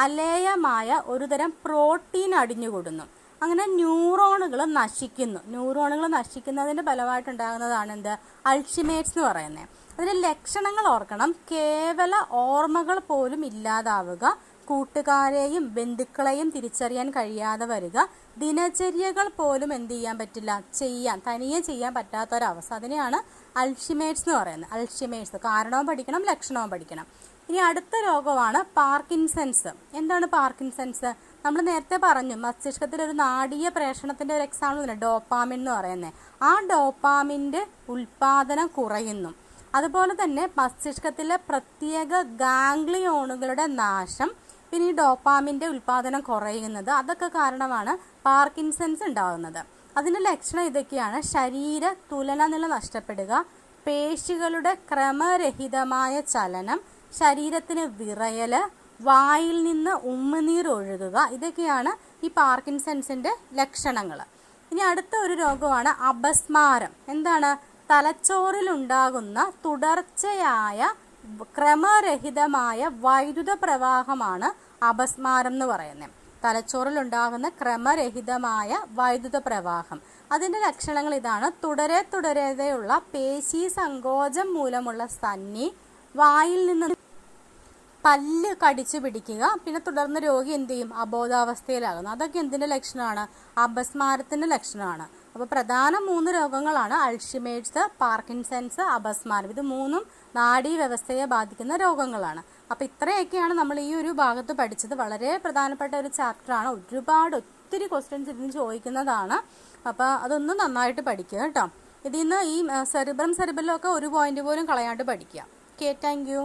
അലേയമായ ഒരുതരം പ്രോട്ടീൻ അടിഞ്ഞുകൂടുന്നു. അങ്ങനെ ന്യൂറോണുകൾ നശിക്കുന്നു. ന്യൂറോണുകൾ നശിക്കുന്നതിൻ്റെ ഫലമായിട്ടുണ്ടാകുന്നതാണ് എന്ത്? അൾഷിമേഴ്സ് എന്ന് പറയുന്നത്. അതിൻ്റെ ലക്ഷണങ്ങൾ ഓർക്കണം. കേവല ഓർമ്മകൾ പോലും ഇല്ലാതാവുക, കൂട്ടുകാരെയും ബന്ധുക്കളെയും തിരിച്ചറിയാൻ കഴിയാതെ വരിക, ദിനചര്യകൾ പോലും എന്ത് ചെയ്യാൻ പറ്റില്ല, തനിയെ ചെയ്യാൻ പറ്റാത്തൊരവസ്ഥ. അതിനെയാണ് അൾഷിമേഴ്സ് എന്ന് പറയുന്നത്. അൾഷിമേഴ്സ് കാരണവും പഠിക്കണം, ലക്ഷണവും പഠിക്കണം. ഇനി അടുത്ത രോഗമാണ് പാർക്കിൻസൺസ്. എന്താണ് പാർക്കിൻസൺസ്? നമ്മൾ നേരത്തെ പറഞ്ഞു മസ്തിഷ്കത്തിൽ ഒരു നാഡീയ പ്രേഷണത്തിൻ്റെ ഒരു എക്സാമ്പിൾ ഡോപ്പാമിൻ എന്ന് പറയുന്നത്. ആ ഡോപ്പാമിൻ്റെ ഉൽപാദനം കുറയുന്നു. അതുപോലെ തന്നെ മസ്തിഷ്കത്തിലെ പ്രത്യേക ഗാംഗ്ലിയോണുകളുടെ നാശം, പിന്നെ ഈ ഡോപ്പാമിൻ്റെ ഉൽപാദനം കുറയുന്നത്, അതൊക്കെ കാരണമാണ് പാർക്കിൻസൺസ് ഉണ്ടാകുന്നത്. അതിൻ്റെ ലക്ഷണം ഇതൊക്കെയാണ്: ശരീര തുലനനില നഷ്ടപ്പെടുക, പേശികളുടെ ക്രമരഹിതമായ ചലനം, ശരീരത്തിന് വിറയൽ, വായിൽ നിന്ന് ഉമ്മുനീർ ഒഴുകുക. ഇതൊക്കെയാണ് ഈ പാർക്കിൻസൺസിൻ്റെ ലക്ഷണങ്ങൾ. ഇനി അടുത്ത ഒരു രോഗമാണ് അപസ്മാരം. എന്താണ്? തലച്ചോറിലുണ്ടാകുന്ന തുടർച്ചയായ ക്രമരഹിതമായ വൈദ്യുത പ്രവാഹമാണ് അപസ്മാരം എന്ന് പറയുന്നത്. തലച്ചോറിലുണ്ടാകുന്ന ക്രമരഹിതമായ വൈദ്യുത പ്രവാഹം. അതിൻ്റെ ലക്ഷണങ്ങൾ ഇതാണ്: തുടരെയുള്ള പേശി സങ്കോചം മൂലമുള്ള സന്നി, വായിൽ നിന്ന് പല്ല് കടിച്ചു പിടിക്കുക, പിന്നെ തുടർന്ന് രോഗി എന്ത് ചെയ്യും? അബോധാവസ്ഥയിലാകുന്നു. അതൊക്കെ എന്തിൻ്റെ ലക്ഷണമാണ്? അപസ്മാരത്തിൻ്റെ ലക്ഷണമാണ്. അപ്പോൾ പ്രധാന 3 രോഗങ്ങളാണ് അൾഷിമേഴ്സ്, പാർക്കിൻസൺസ്, അപസ്മാരം. ഇത് 3ഉം നാഡീവ്യവസ്ഥയെ ബാധിക്കുന്ന രോഗങ്ങളാണ്. അപ്പോൾ ഇത്രയൊക്കെയാണ് നമ്മൾ ഈ ഒരു ഭാഗത്ത് പഠിച്ചത്. വളരെ പ്രധാനപ്പെട്ട ഒരു ചാപ്റ്ററാണ്. ഒത്തിരി ക്വസ്റ്റ്യൻസ് ഇതിന് ചോദിക്കുന്നതാണ്. അപ്പോൾ അതൊന്നും നന്നായിട്ട് പഠിക്കുക കേട്ടോ. ഇതിൽ നിന്ന് ഈ സെറിബ്രം ഒക്കെ ഒരു പോയിന്റ് പോലും കളയാണ്ട് പഠിക്കുക. Okay, thank you.